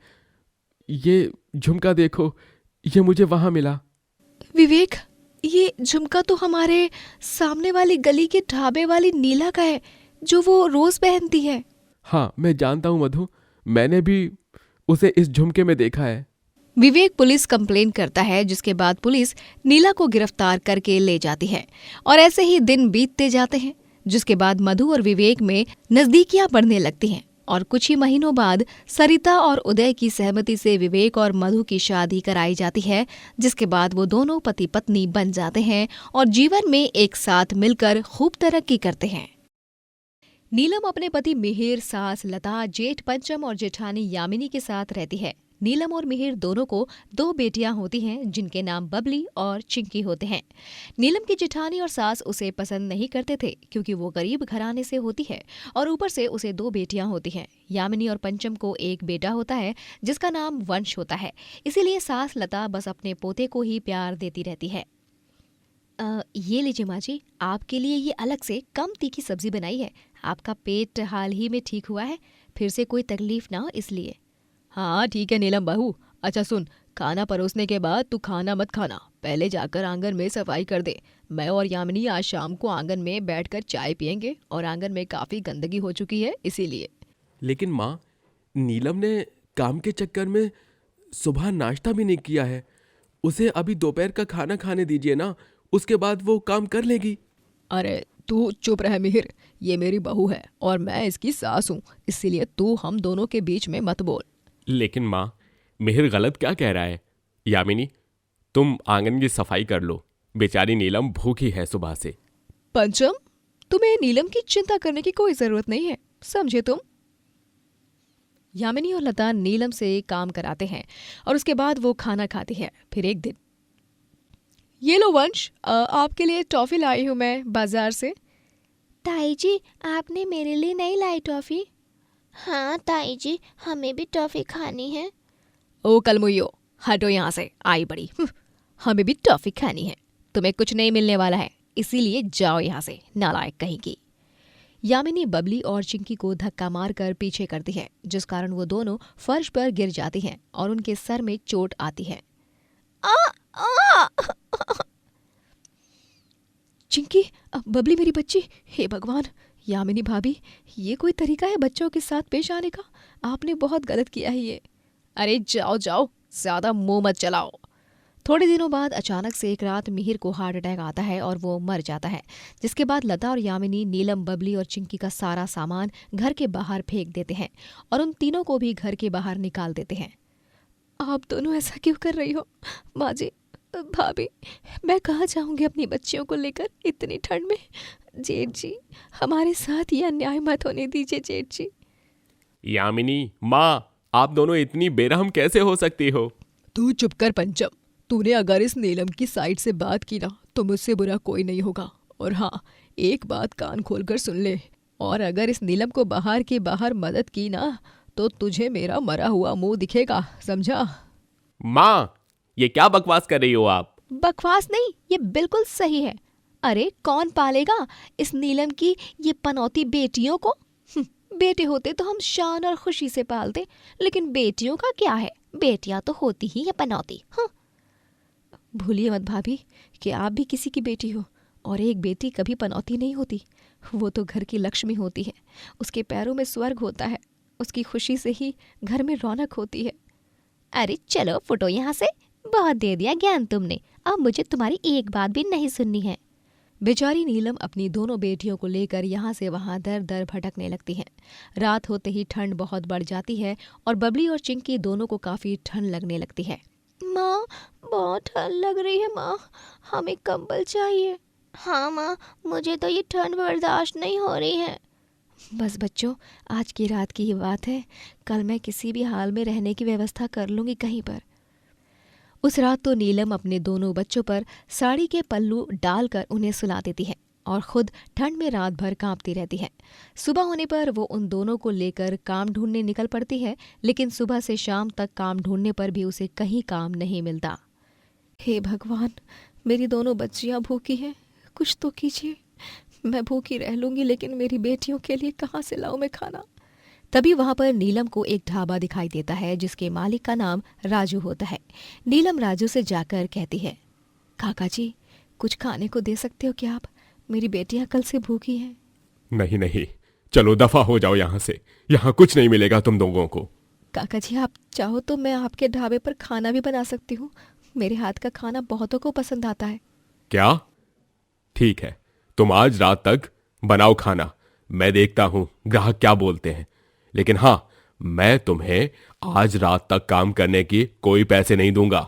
ये झुमका देखो, ये मुझे वहां मिला। विवेक, ये झुमका तो हमारे सामने वाली गली के ढाबे वाली नीला का है, जो वो रोज पहनती है। हाँ, मैं जानता हूं मधु, मैंने भी उसे इस झुमके में देखा है। विवेक पुलिस कंप्लेन करता है, जिसके बाद पुलिस नीला को गिरफ्तार करके ले जाती है और ऐसे ही दिन बीतते जाते हैं, जिसके बाद मधु और विवेक में नजदीकियां बढ़ने लगती हैं और कुछ ही महीनों बाद सरिता और उदय की सहमति से विवेक और मधु की शादी कराई जाती है, जिसके बाद वो दोनों पति पत्नी बन जाते हैं और जीवन में एक साथ मिलकर खूब तरक्की करते हैं। नीलम अपने पति मिहिर, सास लता, जेठ पंचम और जेठानी यामिनी के साथ रहती है। नीलम और मिहिर दोनों को 2 बेटियां होती हैं, जिनके नाम बबली और चिंकी होते हैं। नीलम की जेठानी और सास उसे पसंद नहीं करते थे, क्योंकि वो गरीब घराने से होती है और ऊपर से उसे 2 बेटियां होती हैं। यामिनी और पंचम को एक बेटा होता है, जिसका नाम वंश होता है। इसीलिए सास लता बस अपने पोते को ही प्यार देती रहती है। ये लीजिए माँ जी, आपके लिए ये अलग से कम तीखी सब्जी बनाई है। आपका पेट हाल ही में ठीक हुआ है, फिर से कोई तकलीफ ना हो इसलिए। हाँ ठीक है नीलम बहू। अच्छा सुन, खाना परोसने के बाद तू खाना मत खाना, पहले जाकर आंगन में सफाई कर दे। मैं और यामिनी आज शाम को आंगन में बैठकर चाय पियेंगे और आंगन में काफी गंदगी हो चुकी है इसीलिए। लेकिन माँ, नीलम ने काम के चक्कर में सुबह नाश्ता भी नहीं किया है। उसे अभी दोपहर का खाना खाने दीजिए ना, उसके बाद वो काम कर लेगी। अरे तू चुप रह मिहिर, ये मेरी बहू है और मैं इसकी सास हूँ, इसीलिए तू हम दोनों के बीच में मत बोल। लेकिन माँ, मिहिर गलत क्या कह रहा है? यामिनी, तुम आंगन की सफाई कर लो, बेचारी नीलम भूखी है सुबह से। पंचम, तुम्हें नीलम की चिंता करने की कोई जरूरत नहीं है, समझे तुम? यामिनी और लता नीलम से काम कराते हैं और उसके बाद वो खाना खाती है। फिर एक दिन, ये लो वंश, आपके लिए टॉफी लाई हूँ मैं बाजार से। ताई जी, आपने मेरे लिए नहीं लाई टॉफी? हाँ ताई जी, हमें भी टॉफी खानी है। ओ कलमुइयो, हटो यहाँ से, आई बड़ी। हमें भी टॉफी खानी है, तुम्हें कुछ नहीं मिलने वाला है, इसीलिए जाओ यहाँ से, नालायक कहीं की। यामिनी बबली और चिंकी को धक्का मारकर पीछे करती है, जिस कारण वो दोनों फर्श पर गिर जाती हैं और उनके सर में चोट आती है। चिंकी, बबली मेरी बच्ची, हे भगवान। यामिनी भाभी, ये कोई तरीका है बच्चों के साथ पेश आने का? आपने बहुत गलत किया है ये। अरे जाओ जाओ, ज्यादा मुंह मत चलाओ। थोड़े दिनों बाद अचानक से एक रात मिहिर को हार्ट अटैक आता है और वो मर जाता है, जिसके बाद लता और यामिनी नीलम, बबली और चिंकी का सारा सामान घर के बाहर फेंक देते हैं और उन तीनों को भी घर के बाहर निकाल देते हैं। आप दोनों ऐसा क्यों कर रही हो? माँ जी, भाभी, मैं कहाँ जाऊंगी अपनी बच्चियों को लेकर इतनी ठंड में? जेठ जी, हमारे साथ ये अन्याय मत होने दीजिए जेठ जी। यामिनी, माँ, आप दोनों इतनी बेरहम कैसे हो सकती हो? तू चुप कर पंचम, तूने अगर इस नीलम की साइड से बात की ना तो मुझसे बुरा कोई नहीं होगा। और हाँ, एक बात कान खोलकर सुन ले, और अगर इस नीलम को बाहर की बाहर मदद की ना तो तुझे मेरा मरा हुआ मुंह दिखेगा, समझा? माँ, ये क्या बकवास कर रही हो आप? बकवास नहीं, ये बिल्कुल सही है। अरे कौन पालेगा इस नीलम की ये पनौती बेटियों को? बेटे होते तो हम शान और खुशी से पालते, लेकिन बेटियों का क्या है, बेटियां तो होती ही है पनौती। भूलिए मत भाभी कि आप भी किसी की बेटी हो, और एक बेटी कभी पनौती नहीं होती, वो तो घर की लक्ष्मी होती है। उसके पैरों में स्वर्ग होता है, उसकी खुशी से ही घर में रौनक होती है। अरे चलो फुटो यहाँ से, बहुत दे दिया ज्ञान तुमने, अब मुझे तुम्हारी एक बात भी नहीं सुननी है। बेचारी नीलम अपनी दोनों बेटियों को लेकर यहाँ से वहाँ दर दर भटकने लगती हैं। रात होते ही ठंड बहुत बढ़ जाती है और बबली और चिंकी दोनों को काफ़ी ठंड लगने लगती है। माँ, बहुत ठंड लग रही है माँ, हमें कंबल चाहिए। हाँ माँ, मुझे तो ये ठंड बर्दाश्त नहीं हो रही है। बस बच्चों, आज की रात की ही बात है, कल मैं किसी भी हाल में रहने की व्यवस्था कर लूँगी कहीं पर। उस रात तो नीलम अपने दोनों बच्चों पर साड़ी के पल्लू डालकर उन्हें सुला देती है और खुद ठंड में रात भर कांपती रहती है। सुबह होने पर वो उन दोनों को लेकर काम ढूंढने निकल पड़ती है, लेकिन सुबह से शाम तक काम ढूंढने पर भी उसे कहीं काम नहीं मिलता। हे भगवान, मेरी दोनों बच्चियां भूखी हैं, कुछ तो कीजिए। मैं भूखी रह लूंगी, लेकिन मेरी बेटियों के लिए कहाँ से लाऊं मैं खाना। तभी वहां पर नीलम को एक ढाबा दिखाई देता है जिसके मालिक का नाम राजू होता है। नीलम राजू से जाकर कहती है, काका जी, कुछ खाने को दे सकते हो क्या आप? मेरी बेटियां कल से भूखी हैं। नहीं नहीं, चलो दफा हो जाओ यहाँ से, यहाँ कुछ नहीं मिलेगा तुम लोगों को। काका जी, आप चाहो तो मैं आपके ढाबे पर खाना भी बना सकती हूँ। मेरे हाथ का खाना बहुतों को पसंद आता है। क्या? ठीक है, तुम आज रात तक बनाओ खाना, मैं देखता हूं ग्राहक क्या बोलते हैं। लेकिन हां, मैं तुम्हें आज रात तक काम करने की कोई पैसे नहीं दूंगा।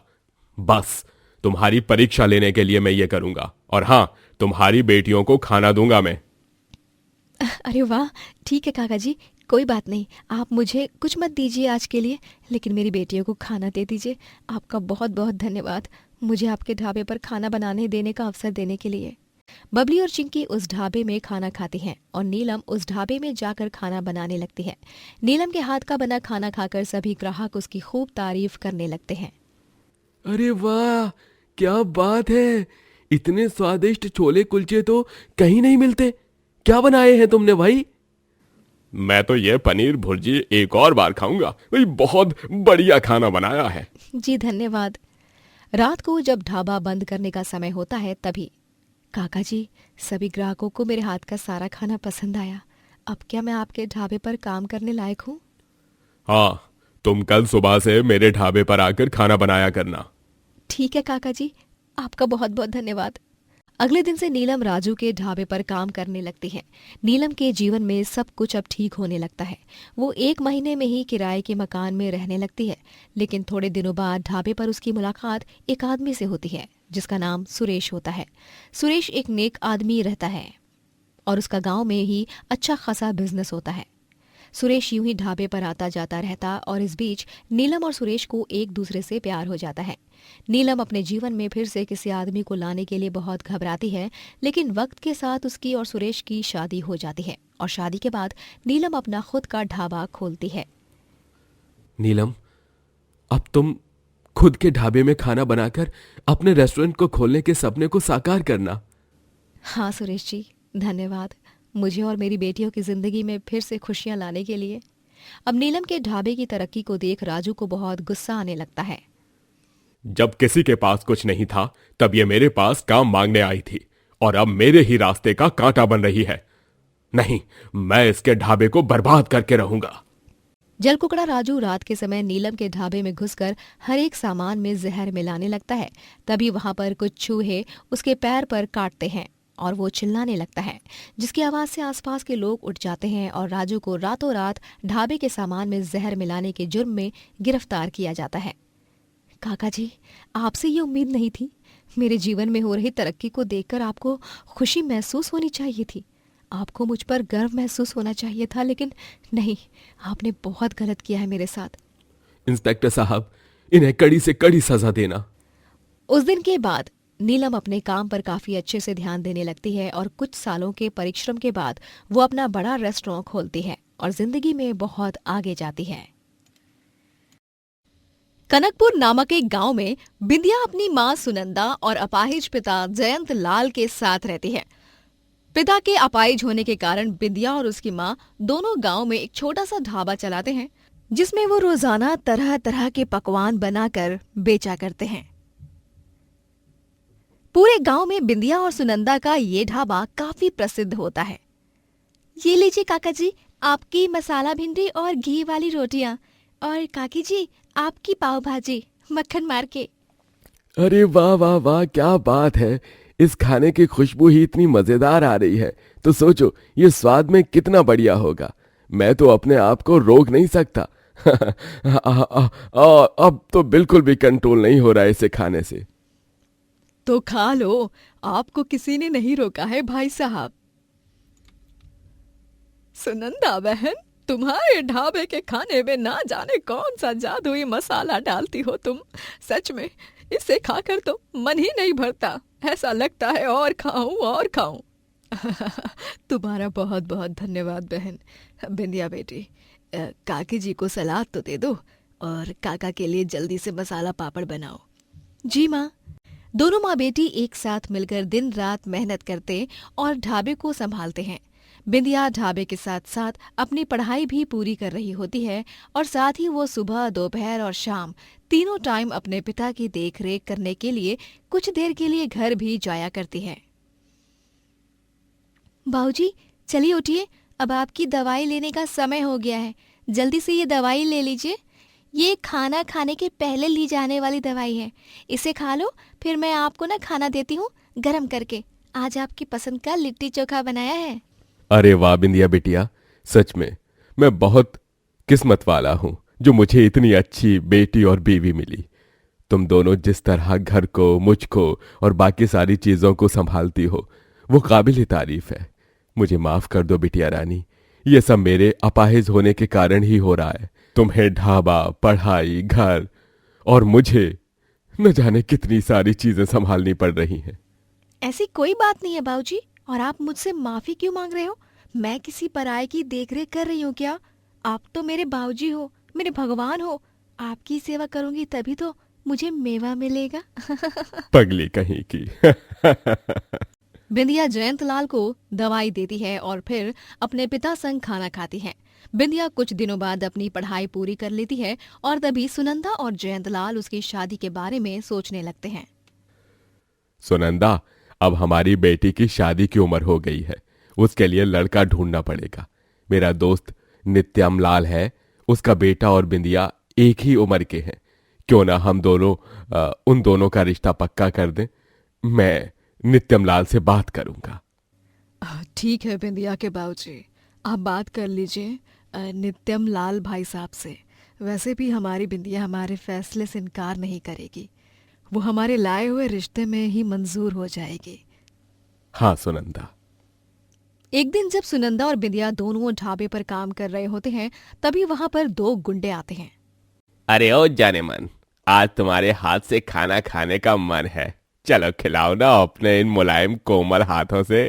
बस तुम्हारी परीक्षा लेने के लिए मैं ये करूंगा। और हां, तुम्हारी बेटियों को खाना दूंगा मैं। अरे वाह, ठीक है काका जी, कोई बात नहीं। आप मुझे कुछ मत दीजिए आज के लिए, लेकिन मेरी बेटियों को खाना दे दीजिए। आपका बहुत बहुत धन्यवाद मुझे आपके ढाबे पर खाना बनाने देने का अवसर देने के लिए। बबली और चिंकी उस ढाबे में खाना खाती हैं और नीलम उस ढाबे में जाकर खाना बनाने लगती है। नीलम के हाथ का बना खाना खाकर सभी ग्राहक उसकी खूब तारीफ करने लगते हैं। अरे वाह, क्या बात है! इतने स्वादिष्ट छोले कुलचे तो कहीं नहीं मिलते। क्या बनाए हैं तुमने भाई? मैं तो ये पनीर भुर्जी एक और बार खाऊंगा भाई, बहुत बढ़िया खाना बनाया है। जी धन्यवाद। रात को जब ढाबा बंद करने का समय होता है तभी, काका जी, सभी ग्राहकों को मेरे हाथ का सारा खाना पसंद आया। अब क्या मैं आपके ढाबे पर काम करने लायक हूँ? हाँ, तुम कल सुबह से मेरे ढाबे पर आकर खाना बनाया करना। ठीक है काका जी, आपका बहुत बहुत धन्यवाद। अगले दिन से नीलम राजू के ढाबे पर काम करने लगती है। नीलम के जीवन में सब कुछ अब ठीक होने लगता है। वो 1 महीने में ही किराए के मकान में रहने लगती है, लेकिन थोड़े दिनों बाद ढाबे पर उसकी मुलाकात एक आदमी से होती है जिसका नाम सुरेश होता है। सुरेश एक नेक आदमी रहता है और उसका गांव में ही अच्छा खासा बिजनेस होता है। सुरेश यूं ही ढाबे पर आता जाता रहता और इस बीच नीलम और सुरेश को एक दूसरे से प्यार हो जाता है। नीलम अपने जीवन में फिर से किसी आदमी को लाने के लिए बहुत घबराती है, लेकिन वक्त के साथ उसकी और सुरेश की शादी हो जाती है और शादी के बाद नीलम अपना खुद का ढाबा खोलती है। नीलम, अब तुम खुद के ढाबे में खाना बनाकर अपने रेस्टोरेंट को खोलने के सपने को साकार करना। हाँ सुरेश जी, धन्यवाद मुझे और मेरी बेटियों की जिंदगी में फिर से खुशियां लाने के लिए। अब नीलम के ढाबे की तरक्की को देख राजू को बहुत गुस्सा आने लगता है। जब किसी के पास कुछ नहीं था तब ये मेरे पास काम मांगने आई थी और अब मेरे ही रास्ते का कांटा बन रही है। नहीं, मैं इसके ढाबे को बर्बाद करके रहूंगा। जलकुकड़ा राजू रात के समय नीलम के ढाबे में घुसकर हर एक सामान में जहर मिलाने लगता है। तभी वहां पर कुछ चूहे उसके पैर पर काटते हैं और वो चिल्लाने लगता है, जिसकी आवाज से आसपास के लोग उठ जाते हैं और राजू को रातों रात ढाबे के सामान में जहर मिलाने के जुर्म में गिरफ्तार किया जाता है। काका जी, आपसे ये उम्मीद नहीं थी। मेरे जीवन में हो रही तरक्की को देखकर आपको खुशी महसूस होनी चाहिए थी। आपको मुझ पर गर्व महसूस होना चाहिए था, लेकिन नहीं, आपने बहुत गलत किया है मेरे साथ। इंस्पेक्टर साहब, इन्हें कड़ी से कड़ी सजा देना। उस दिन के बाद नीलम अपने काम पर काफी अच्छे से ध्यान देने लगती है और कुछ सालों के परिश्रम के बाद वो अपना बड़ा रेस्टोरेंट खोलती है और जिंदगी में बहुत आगे जाती है। कनकपुर नामक एक गांव में बिंदिया अपनी मां सुनंदा और अपाहिज पिता जयंत लाल के साथ रहती है। पिता के अपाहिज होने के कारण बिंदिया और उसकी मां दोनों गांव में एक छोटा सा ढाबा चलाते हैं, जिसमें वो रोजाना तरह तरह के पकवान बनाकर बेचा करते हैं। पूरे गांव में बिंदिया और सुनंदा का ये ढाबा काफी प्रसिद्ध होता है। ये लीजिए काका जी, आपकी मसाला भिंडी और घी वाली रोटियां, और काकी जी आपकी पाव भाजी मक्खन मार के। अरे वाह वाह वाह, क्या बात है! इस खाने की खुशबू ही इतनी मजेदार आ रही है, तो सोचो ये स्वाद में कितना बढ़िया होगा। मैं तो अपने आप को रोक नहीं सकता। अब तो बिल्कुल भी कंट्रोल नहीं हो रहा है इसे खाने से। तो खा लो, आपको किसी ने नहीं रोका है भाई साहब। सुनंदा बहन, तुम्हारे ढाबे के खाने में ना जाने कौन सा जादुई मसाला डालती हो तुम। सच में इसे खाकर तो मन ही नहीं भरता, ऐसा लगता है और खाऊं और खाऊं। तुम्हारा बहुत बहुत धन्यवाद बहन। बिंदिया बेटी, काकी जी को सलाद तो दे दो और काका के लिए जल्दी से मसाला पापड़ बनाओ। जी माँ। दोनों माँ बेटी एक साथ मिलकर दिन रात मेहनत करते और ढाबे को संभालते हैं। बिंदिया ढाबे के साथ साथ अपनी पढ़ाई भी पूरी कर रही होती है और साथ ही वो सुबह, दोपहर और शाम तीनों टाइम अपने पिता की देखरेख करने के लिए कुछ देर के लिए घर भी जाया करती है। बाबूजी, चलिए उठिए, अब आपकी दवाई लेने का समय हो गया है। जल्दी से ये दवाई ले लीजिए। ये खाना खाने के पहले ली जाने वाली दवाई है। इसे खा लो, फिर मैं आपको ना खाना देती हूँ गरम करके। आज आपकी पसंद का लिट्टी चोखा बनाया है। अरे वाह बिंदिया बिटिया, सच में मैं बहुत किस्मत वाला हूं जो मुझे इतनी अच्छी बेटी और बीवी मिली। तुम दोनों जिस तरह घर को, मुझको और बाकी सारी चीजों को संभालती हो, वो काबिल तारीफ है। मुझे माफ कर दो बिटिया रानी, ये सब मेरे अपाहिज होने के कारण ही हो रहा है। तुम्हें ढाबा, पढ़ाई, घर और मुझे न जाने कितनी सारी चीजें संभालनी पड़ रही हैं। ऐसी कोई बात नहीं है बाबूजी, और आप मुझसे माफी क्यों मांग रहे हो? मैं किसी पराये की देखरेख कर रही हूँ क्या? आप तो मेरे बाबूजी हो, मेरे भगवान हो। आपकी सेवा करूंगी तभी तो मुझे मेवा मिलेगा। पगली कहीं की। बिंदिया जयंतलाल को दवाई देती है और फिर अपने पिता संग खाना खाती है। बिंदिया कुछ दिनों बाद अपनी पढ़ाई पूरी कर लेती है और तभी सुनंदा और जयंतलाल उसकी शादी के बारे में सोचने लगते हैं। सुनंदा, अब हमारी बेटी की शादी की उम्र हो गई है, उसके लिए लड़का ढूंढना पड़ेगा। मेरा दोस्त नित्यम लाल है, उसका बेटा और बिंदिया एक ही उम्र के हैं। क्यों ना हम दोनों उन दोनों का रिश्ता पक्का कर दें। मैं नित्यम लाल से बात करूंगा। ठीक है बिंदिया के बाबूजी, आप बात कर लीजिए नित्यम लाल भाई साहब से। वैसे भी हमारी बिंदिया हमारे फैसले से इनकार नहीं करेगी, वो हमारे लाए हुए रिश्ते में ही मंजूर हो जाएगी। हाँ सुनंदा। एक दिन जब सुनंदा और बिंदिया दोनों ढाबे पर काम कर रहे होते हैं, तभी वहां पर दो गुंडे आते हैं। अरे ओ जाने मन, आज तुम्हारे हाथ से खाना खाने का मन है, चलो खिलाओ ना अपने इन मुलायम कोमल हाथों से।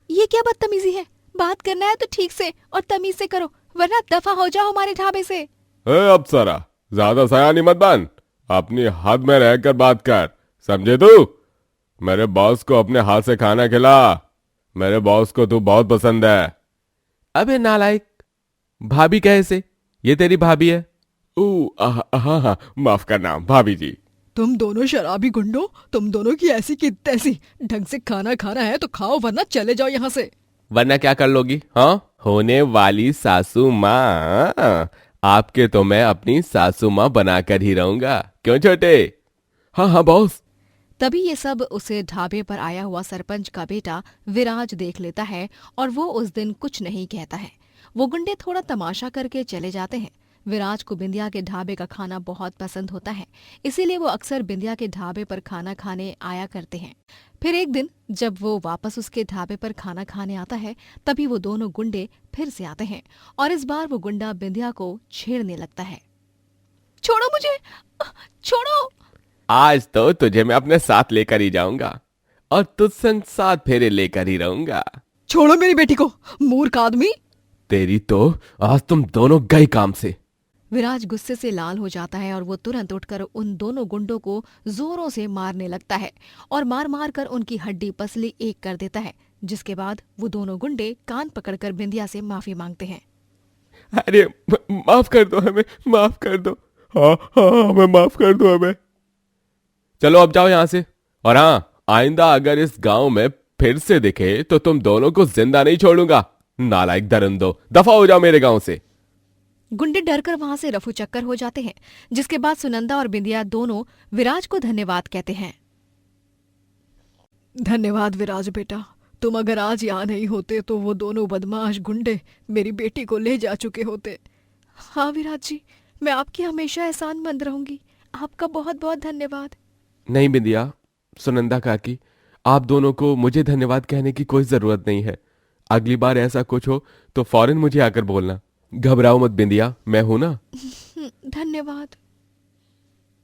ये क्या बदतमीजी है? बात करना है तो ठीक से और तमीज से करो, वरना दफा हो जाओ हमारे ढाबे से। अप्सरा, ज्यादा सयानी मत बन, अपनी हद में रहकर बात कर, समझे तू? मेरे बॉस को अपने हाथ से खाना खिला, मेरे बॉस को तू बहुत पसंद है। अबे नालायक, भाभी कैसे? ये तेरी भाभी है? हाँ हाँ, माफ करना भाभी जी। तुम दोनों शराबी गुंडों, तुम दोनों की ऐसी की तैसी। ढंग से खाना खाना है तो खाओ, वरना चले जाओ यहाँ से। वरना क्या कर लोगी? हाँ, होने वाली सासू माँ, आपके तो मैं अपनी सासू माँ बनाकर ही रहूंगा। क्यों छोटे? हाँ हाँ बॉस। तभी ये सब उसे ढाबे पर आया हुआ सरपंच का बेटा विराज देख लेता है और वो उस दिन कुछ नहीं कहता है। वो गुंडे थोड़ा तमाशा करके चले जाते हैं। विराज को बिंदिया के ढाबे का खाना बहुत पसंद होता है, इसीलिए वो अक्सर बिंदिया के ढाबे पर खाना खाने आया करते हैं। फिर एक दिन जब वो वापस उसके ढाबे पर खाना खाने आता है, तभी वो दोनों गुंडे फिर से आते हैं और इस बार वो गुंडा बिंदिया को छेड़ने लगता है। छोड़ो मुझे, छोड़ो। आज तो तुझे मैं अपने साथ लेकर ही जाऊंगा और तुझ संग 7 फेरे लेकर ही रहूंगा। छोड़ो मेरी बेटी को, मूर्ख आदमी। तेरी तो आज तुम दोनों गए काम से। विराज गुस्से से लाल हो जाता है और वो तुरंत उठकर उन दोनों गुंडों को जोरों से मारने लगता है और मार मार कर उनकी हड्डी पसली एक कर देता है, जिसके बाद वो दोनों गुंडे कान पकड़कर बिंदिया से माफी मांगते हैं। अरे माफ कर दो हमें, माफ कर दो। हाँ हाँ, हमें माफ कर दो हमें। चलो अब जाओ यहाँ से, और हाँ, आइंदा अगर इस गांव में फिर से दिखे तो तुम दोनों को जिंदा नहीं छोड़ूंगा। नालायक दरिंदो, दफा हो जाओ मेरे गांव से। गुंडे डरकर वहां से रफू चक्कर हो जाते हैं, जिसके बाद सुनंदा और बिंदिया दोनों विराज को धन्यवाद कहते हैं। धन्यवाद विराज बेटा, तुम अगर आज यहाँ नहीं होते तो वो दोनों बदमाश गुंडे मेरी बेटी को ले जा चुके होते। हाँ विराज जी, मैं आपकी हमेशा एहसानमंद रहूंगी। आपका बहुत बहुत धन्यवाद। नहीं बिंदिया, सुनंदा काकी, आप दोनों को मुझे धन्यवाद कहने की कोई जरूरत नहीं है। अगली बार ऐसा कुछ हो तो फौरन मुझे आकर बोलना। घबराओ मत बिंदिया, मैं हूं ना। धन्यवाद।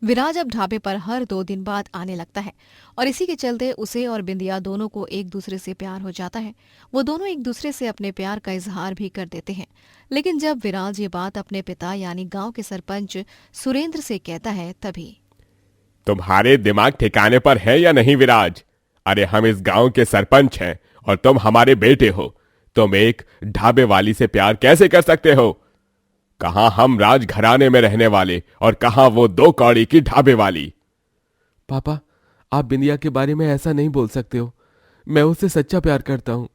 विराज अब ढाबे पर हर 2 दिन बाद आने लगता है और इसी के चलते उसे और बिंदिया दोनों को एक दूसरे से प्यार हो जाता है। वो दोनों एक दूसरे से अपने प्यार का इजहार भी कर देते हैं। लेकिन जब विराज ये बात अपने पिता यानी गांव के सरपंच सुरेंद्र से कहता है तभी तुम्हारे दिमाग ठिकाने पर है या नहीं विराज? अरे हम इस गांव के सरपंच हैं और तुम हमारे बेटे हो। तुम एक ढाबे वाली से प्यार कैसे कर सकते हो? कहां हम राजघराने में रहने वाले और कहां वो 2 कौड़ी की ढाबे वाली। पापा, आप बिंदिया के बारे में ऐसा नहीं बोल सकते हो। मैं उससे सच्चा प्यार करता हूं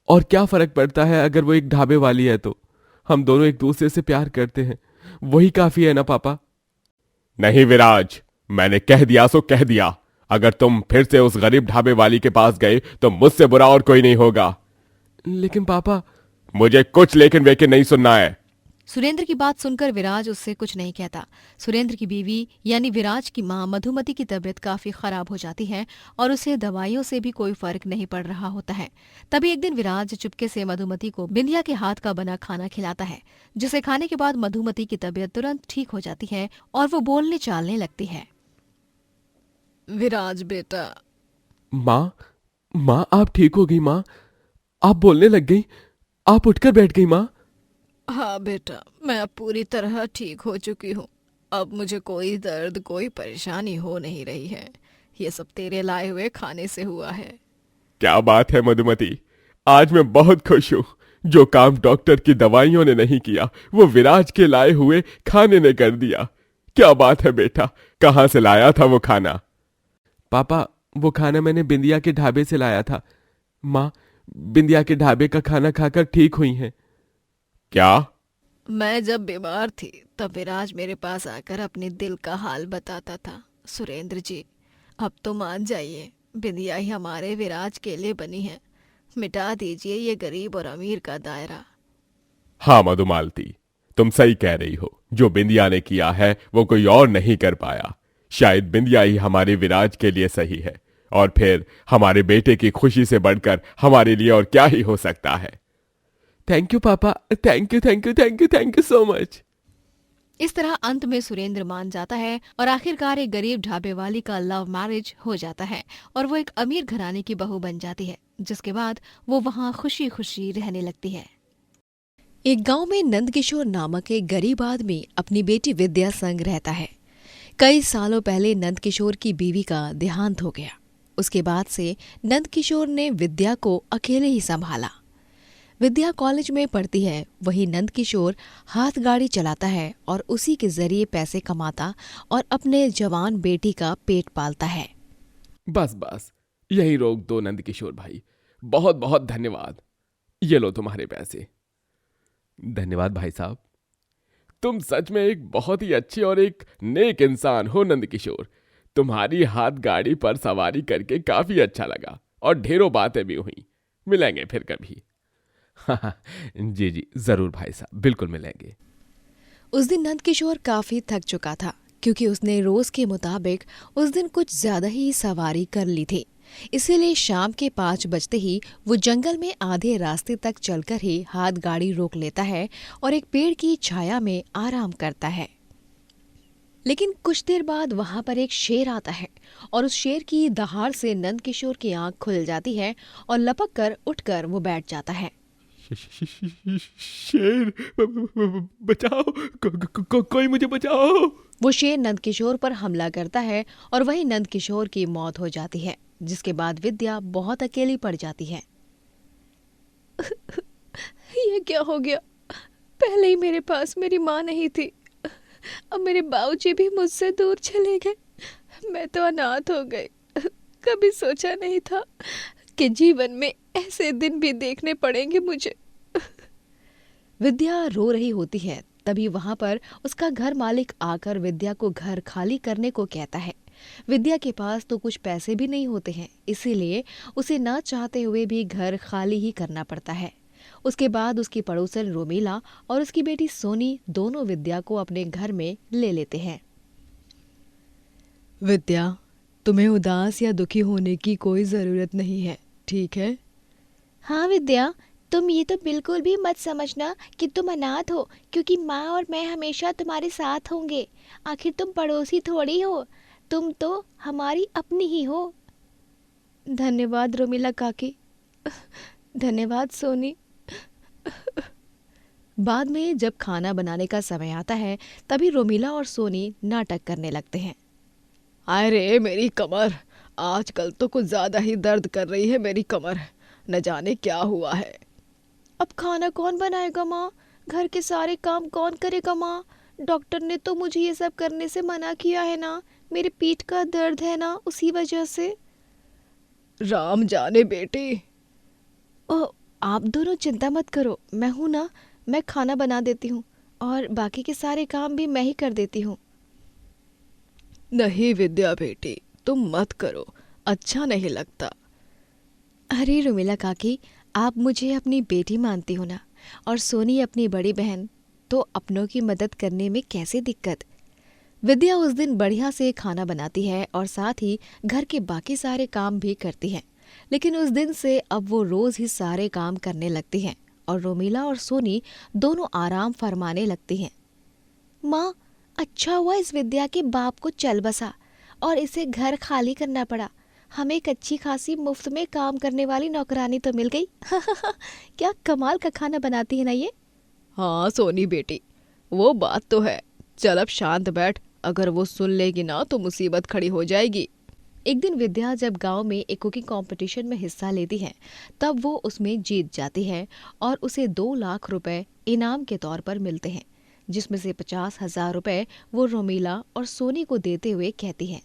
और क्या फर्क पड़ता है अगर वो एक ढाबे वाली है तो। हम दोनों एक दूसरे से प्यार करते हैं, वही काफी है ना पापा। नहीं विराज, मैंने कह दिया सो कह दिया। अगर तुम फिर से उस गरीब ढाबे वाली के पास गए तो मुझसे बुरा और कोई नहीं होगा। लेकिन पापा, मुझे कुछ लेकिन वेकिन नहीं सुनना है। सुरेंद्र की बात सुनकर विराज उससे कुछ नहीं कहता। सुरेंद्र की बीवी यानी विराज की मां मधुमती की तबीयत काफी खराब हो जाती है और उसे दवाइयों से भी कोई फर्क नहीं पड़ रहा होता है। तभी एक दिन विराज चुपके से मधुमती को बिंदिया के हाथ का बना खाना खिलाता है, जिसे खाने के बाद मधुमती की तबीयत तुरंत ठीक हो जाती है और वो बोलने चालने लगती है। विराज बेटा, माँ आप ठीक हो गई? माँ आप बोलने लग गई, आप उठकर बैठ गई। माँ हाँ बेटा, मैं अब पूरी तरह ठीक हो चुकी हूँ। अब मुझे कोई दर्द, कोई परेशानी हो नहीं रही है। ये सब तेरे लाए हुए खाने से हुआ है। क्या बात है मधुमती, आज मैं बहुत खुश हूँ। जो काम डॉक्टर की दवाइयों ने नहीं किया वो विराज के लाए हुए खाने ने कर दिया। क्या बात है बेटा, कहाँ से लाया था वो खाना? पापा, वो खाना मैंने बिंदिया के ढाबे से लाया था। माँ, बिंदिया के ढाबे का खाना खाकर ठीक हुई हैं। क्या? मैं जब बीमार थी तब विराज मेरे पास आकर अपने दिल का हाल बताता था। सुरेंद्र जी, अब तो मान जाइए, बिंदिया ही हमारे विराज के लिए बनी है। मिटा दीजिए ये गरीब और अमीर का दायरा। हाँ मधुमालती, तुम सही कह रही हो। जो बिंदिया ने किया है वो कोई और नहीं कर पाया। शायद बिंदिया ही हमारे विराज के लिए सही है, और फिर हमारे बेटे की खुशी से बढ़कर हमारे लिए और क्या ही हो सकता है। थैंक यू पापा, thank you thank you thank you thank you so much. इस तरह अंत में सुरेंद्र मान जाता है और आखिरकार एक गरीब ढाबे वाली का लव मैरिज हो जाता है और वो एक अमीर घराने की बहू बन जाती है, जिसके बाद वो वहाँ खुशी खुशी रहने लगती है। एक गांव में नंदकिशोर नामक एक गरीब आदमी अपनी बेटी विद्या संग रहता है। कई सालों पहले नंदकिशोर की बीवी का देहांत हो गया। उसके बाद से नंदकिशोर ने विद्या को अकेले ही संभाला। विद्या कॉलेज में पढ़ती है, वहीं नंदकिशोर हाथ गाड़ी चलाता है और उसी के जरिए पैसे कमाता और अपने जवान बेटी का पेट पालता है। बस बस यही रोक दो नंदकिशोर भाई, बहुत बहुत धन्यवाद। ये लो तुम्हारे पैसे। धन्यवाद भाई साहब, तुम सच में एक बहुत ही अच्छी और एक नेक इंसान हो नंदकिशोर। तुम्हारी हाथ गाड़ी पर सवारी करके काफी अच्छा लगा और ढेरों बातें भी हुई। मिलेंगे फिर कभी। जी जी जरूर भाई साहब, बिल्कुल मिलेंगे। उस दिन नंदकिशोर काफी थक चुका था, क्योंकि उसने रोज के मुताबिक उस दिन कुछ ज्यादा ही सवारी कर ली थी। इसीलिए शाम के 5 बजते ही वो जंगल में आधे रास्ते तक चलकर ही हाथ गाड़ी रोक लेता है और एक पेड़ की छाया में आराम करता है। लेकिन कुछ देर बाद वहां पर एक शेर आता है और उस शेर की दहाड़ से नंदकिशोर की आंख खुल जाती है और लपक कर उठकर वो बैठ जाता है। शेर, बचाओ, कोई मुझे बचाओ। वो शेर नंदकिशोर पर हमला करता है और वहीं नंदकिशोर की मौत हो जाती है, जिसके बाद विद्या बहुत अकेली पड़ जाती है। ये क्या हो गया? पहले ही मेरे पास मेरी माँ नहीं थी, अब मेरे बाबूजी भी मुझसे दूर चले गए। मैं तो अनाथ हो गई। कभी सोचा नहीं था कि जीवन में ऐसे दिन भी देखने पड़ेंगे मुझे। विद्या रो रही होती है। तभी वहां पर उसका घर मालिक आकर विद्या को घर खाली करने को कहता है। विद्या के पास तो कुछ पैसे भी नहीं होते हैं, इसीलिए उसे ना चाहते हुए भी घर खाली ही करना पड़ता है। उसके बाद उसकी पड़ोसन रोमिला और उसकी बेटी सोनी दोनों विद्या को अपने घर में ले लेते हैं। विद्या, तुम्हें उदास या दुखी होने की कोई जरूरत नहीं है, ठीक है? हाँ विद्या, तुम ये तो बिल्कुल भी मत समझना कि तुम अनाथ हो, क्योंकि माँ और मैं हमेशा तुम्हारे साथ होंगे। आखिर तुम पड़ोसी थोड़ी हो, तुम तो हमारी अपनी ही हो। धन्यवाद रोमिला काकी। धन्यवाद सोनी। बाद में जब खाना बनाने का समय आता है तभी रोमिला और सोनी नाटक करने लगते हैं। अरे मेरी कमर, आजकल तो कुछ ज़्यादा ही दर्द कर रही है मेरी कमर, न जाने क्या हुआ है। अब खाना कौन बनाएगा माँ? घर के सारे काम कौन करेगा माँ? डॉक्टर ने तो मुझे ये सब करने से मना किया है ना। मेरे पीठ का दर्द है ना, उसी वजह से। राम जाने बेटी। ओह, आप दोनों चिंता मत करो, मैं हूं ना। मैं खाना बना देती हूँ और बाकी के सारे काम भी मैं ही कर देती हूँ। नहीं विद्या बेटी, तुम मत करो, अच्छा नहीं लगता। अरे रोमिला काकी, आप मुझे अपनी बेटी मानती हो ना, और सोनी अपनी बड़ी बहन, तो अपनों की मदद करने में कैसे दिक्कत। विद्या उस दिन बढ़िया से खाना बनाती है और साथ ही घर के बाकी सारे काम भी करती है। लेकिन उस दिन से अब वो रोज ही सारे काम करने लगती हैं और रोमिला और सोनी दोनों आराम फरमाने लगती हैं। माँ, अच्छा हुआ इस विद्या के बाप को चल बसा और इसे घर खाली करना पड़ा। हमें एक अच्छी खासी मुफ्त में काम करने वाली नौकरानी तो मिल गई। क्या कमाल का खाना बनाती है ना ये। हाँ सोनी बेटी, वो बात तो है। चल अब शांत बैठ, अगर वो सुन लेगी ना तो मुसीबत खड़ी हो जाएगी। एक दिन विद्या जब गांव में एक कुकिंग कंपटीशन में हिस्सा लेती है तब वो उसमें जीत जाती है और उसे 2 लाख रुपए इनाम के तौर पर मिलते हैं, जिसमें से 50,000 रुपए वो रोमिला और सोनी को देते हुए कहती है।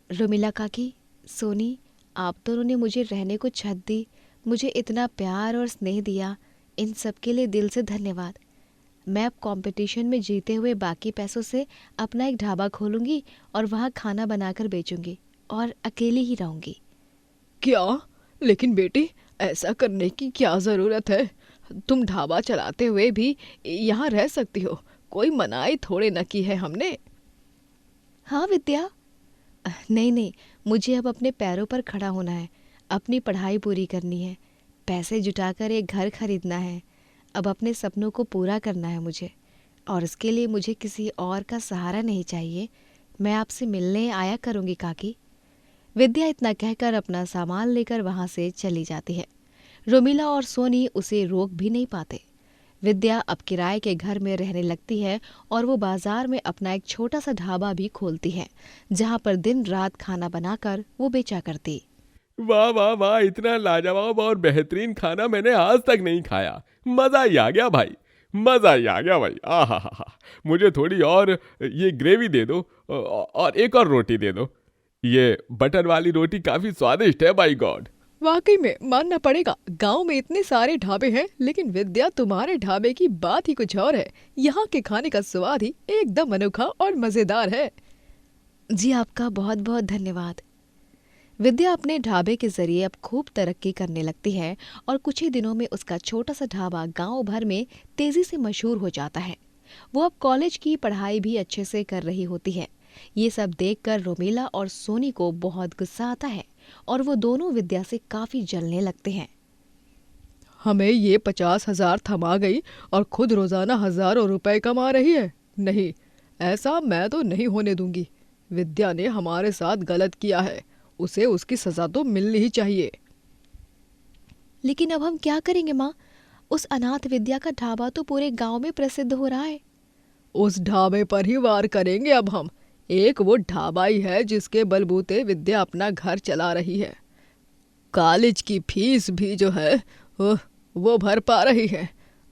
रोमिला काकी, सोनी, आप दोनों ने मुझे रहने को छत दी, मुझे इतना प्यार और स्नेह दिया, इन सब के लिए दिल से धन्यवाद। मैं अब कंपटीशन में जीते हुए बाकी पैसों से अपना एक ढाबा खोलूंगी और वहाँ खाना बनाकर बेचूंगी और अकेली ही रहूंगी। क्या? लेकिन बेटी, ऐसा करने की क्या ज़रूरत है? तुम ढाबा चलाते हुए भी यहाँ रह सकती हो, कोई मनाही थोड़े न की है हमने। हाँ विद्या, नहीं नहीं, मुझे अब अपने पैरों पर खड़ा होना है, अपनी पढ़ाई पूरी करनी है, पैसे जुटाकर एक घर खरीदना है, अब अपने सपनों को पूरा करना है मुझे, और इसके लिए मुझे किसी और का सहारा नहीं चाहिए। मैं आपसे मिलने आया करूँगी काकी। विद्या इतना कहकर अपना सामान लेकर वहाँ से चली जाती है। रोमिला और सोनी उसे रोक भी नहीं पाते। विद्या अब किराए के घर में रहने लगती है और वो बाजार में अपना एक छोटा सा ढाबा भी खोलती है, जहाँ पर दिन रात खाना बनाकर वो बेचा करती। वाह वाह वाह, इतना लाजवाब और बेहतरीन खाना मैंने आज तक नहीं खाया। मजा ही आ गया भाई, मजा ही आ गया भाई। आहा, मुझे थोड़ी और ये ग्रेवी दे दो और एक और रोटी दे दो। ये बटर वाली रोटी काफी स्वादिष्ट है बाई गॉड। वाकई में मानना पड़ेगा, गांव में इतने सारे ढाबे हैं, लेकिन विद्या तुम्हारे ढाबे की बात ही कुछ और है। यहाँ के खाने का स्वाद ही एकदम अनोखा और मजेदार है। जी, आपका बहुत बहुत धन्यवाद। विद्या अपने ढाबे के जरिए अब खूब तरक्की करने लगती है और कुछ ही दिनों में उसका छोटा सा ढाबा गांव भर में तेजी से मशहूर हो जाता है। वो अब कॉलेज की पढ़ाई भी अच्छे से कर रही होती है। ये सब देखकर रोमिला और सोनी को बहुत गुस्सा आता है और वो दोनों विद्या से काफी जलने लगते हैं। हमें ये 50,000 थमा गई और खुद रोजाना हजारों रुपए कमा रही है। नहीं, ऐसा मैं तो नहीं होने दूंगी। विद्या ने हमारे साथ गलत किया है, उसे उसकी सजा तो मिलनी ही चाहिए। लेकिन अब हम क्या करेंगे माँ? उस अनाथ विद्या का ढाबा तो पूरे गांव में प्रसिद्ध हो रहा है। उस ढाबे पर ही वार करेंगे अब हम। एक वो ढाबा ही है जिसके बलबूते विद्या अपना घर चला रही है। कॉलेज की फीस भी जो है वो भर पा रही है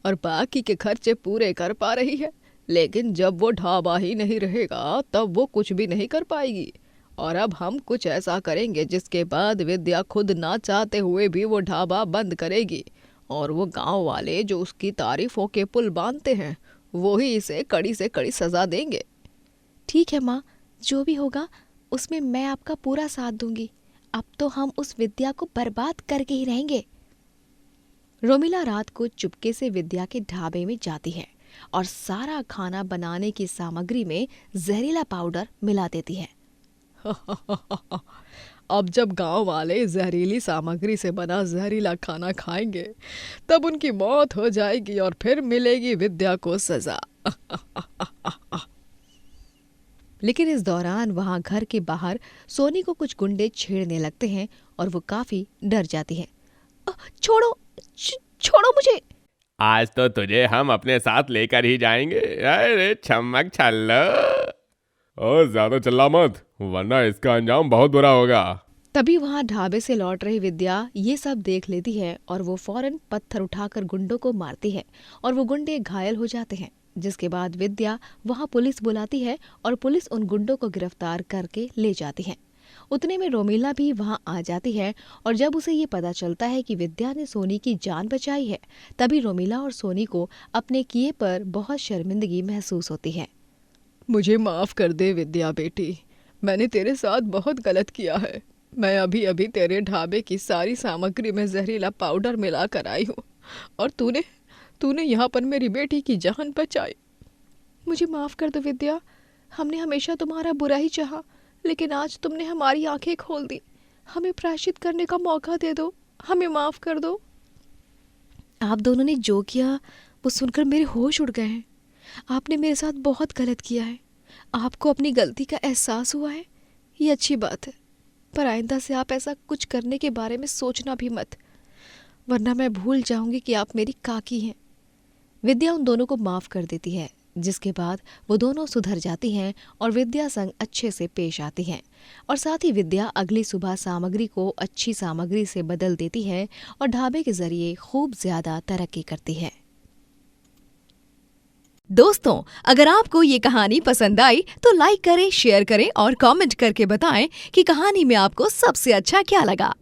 और बाकी के खर्चे पूरे कर पा रही है। लेकिन जब वो ढाबा ही नहीं रहेगा तब वो कुछ भी नहीं कर पाएगी। और अब हम कुछ ऐसा करेंगे जिसके बाद विद्या खुद ना चाहते हुए भी वो ढाबा बंद करेगी और वो गांव वाले जो उसकी तारीफों के पुल बांधते हैं वो ही इसे कड़ी से कड़ी सजा देंगे। ठीक है माँ, जो भी होगा उसमें मैं आपका पूरा साथ दूंगी। अब तो हम उस विद्या को बर्बाद करके ही रहेंगे। रोमिला रात को चुपके से विद्या के ढाबे में जाती है और सारा खाना बनाने की सामग्री में जहरीला पाउडर मिला देती है। अब जब गांव वाले जहरीली सामग्री से बना जहरीला खाना खाएंगे तब उनकी मौत हो जाएगी और फिर मिलेगी विद्या को सजा। लेकिन इस दौरान वहां घर के बाहर सोनी को कुछ गुंडे छेड़ने लगते हैं और वो काफी डर जाती है। छोड़ो छोड़ो मुझे। आज तो तुझे हम अपने साथ लेकर ही जाएंगे। अरे छमक छल्लो, और ज्यादा चिल्ला मत वरना इसका अंजाम बहुत बुरा होगा। तभी वहां ढाबे से लौट रही विद्या ये सब देख लेती है और वो फौरन पत्थर उठाकर गुंडों को मारती है और वो गुंडे घायल हो जाते हैं, जिसके बाद विद्या वहां पुलिस बुलाती है और पुलिस उन गुंडों को गिरफ्तार करके ले जाती है। उतने में रोमिला भी वहां आ जाती है और जब उसे ये पता चलता है कि विद्या ने सोनी की जान बचाई है, तभी रोमिला और सोनी को अपने किए पर बहुत शर्मिंदगी महसूस होती है। मुझे माफ कर दे विद्या बेटी, मैंने तेरे साथ बहुत गलत किया है। मैं अभी अभी तेरे ढाबे की सारी सामग्री में जहरीला पाउडर मिला कर आई हूँ और तूने यहाँ पर मेरी बेटी की जान बचाई। मुझे माफ कर दो विद्या, हमने हमेशा तुम्हारा बुरा ही चाहा, लेकिन आज तुमने हमारी आंखें खोल दी। हमें प्रायश्चित करने का मौका दे दो, हमें माफ कर दो। आप दोनों ने जो किया वो सुनकर मेरे होश उड़ गए हैं। आपने मेरे साथ बहुत गलत किया है। आपको अपनी गलती का एहसास हुआ है, ये अच्छी बात है, पर आइंदा से आप ऐसा कुछ करने के बारे में सोचना भी मत, वरना मैं भूल जाऊंगी कि आप मेरी काकी हैं। विद्या उन दोनों को माफ कर देती है, जिसके बाद वो दोनों सुधर जाती हैं और विद्या संग अच्छे से पेश आती हैं और साथ ही विद्या अगली सुबह सामग्री को अच्छी सामग्री से बदल देती है और ढाबे के जरिए खूब ज्यादा तरक्की करती है। दोस्तों, अगर आपको ये कहानी पसंद आई तो लाइक करें, शेयर करें और कमेंट करके बताएं कि कहानी में आपको सबसे अच्छा क्या लगा।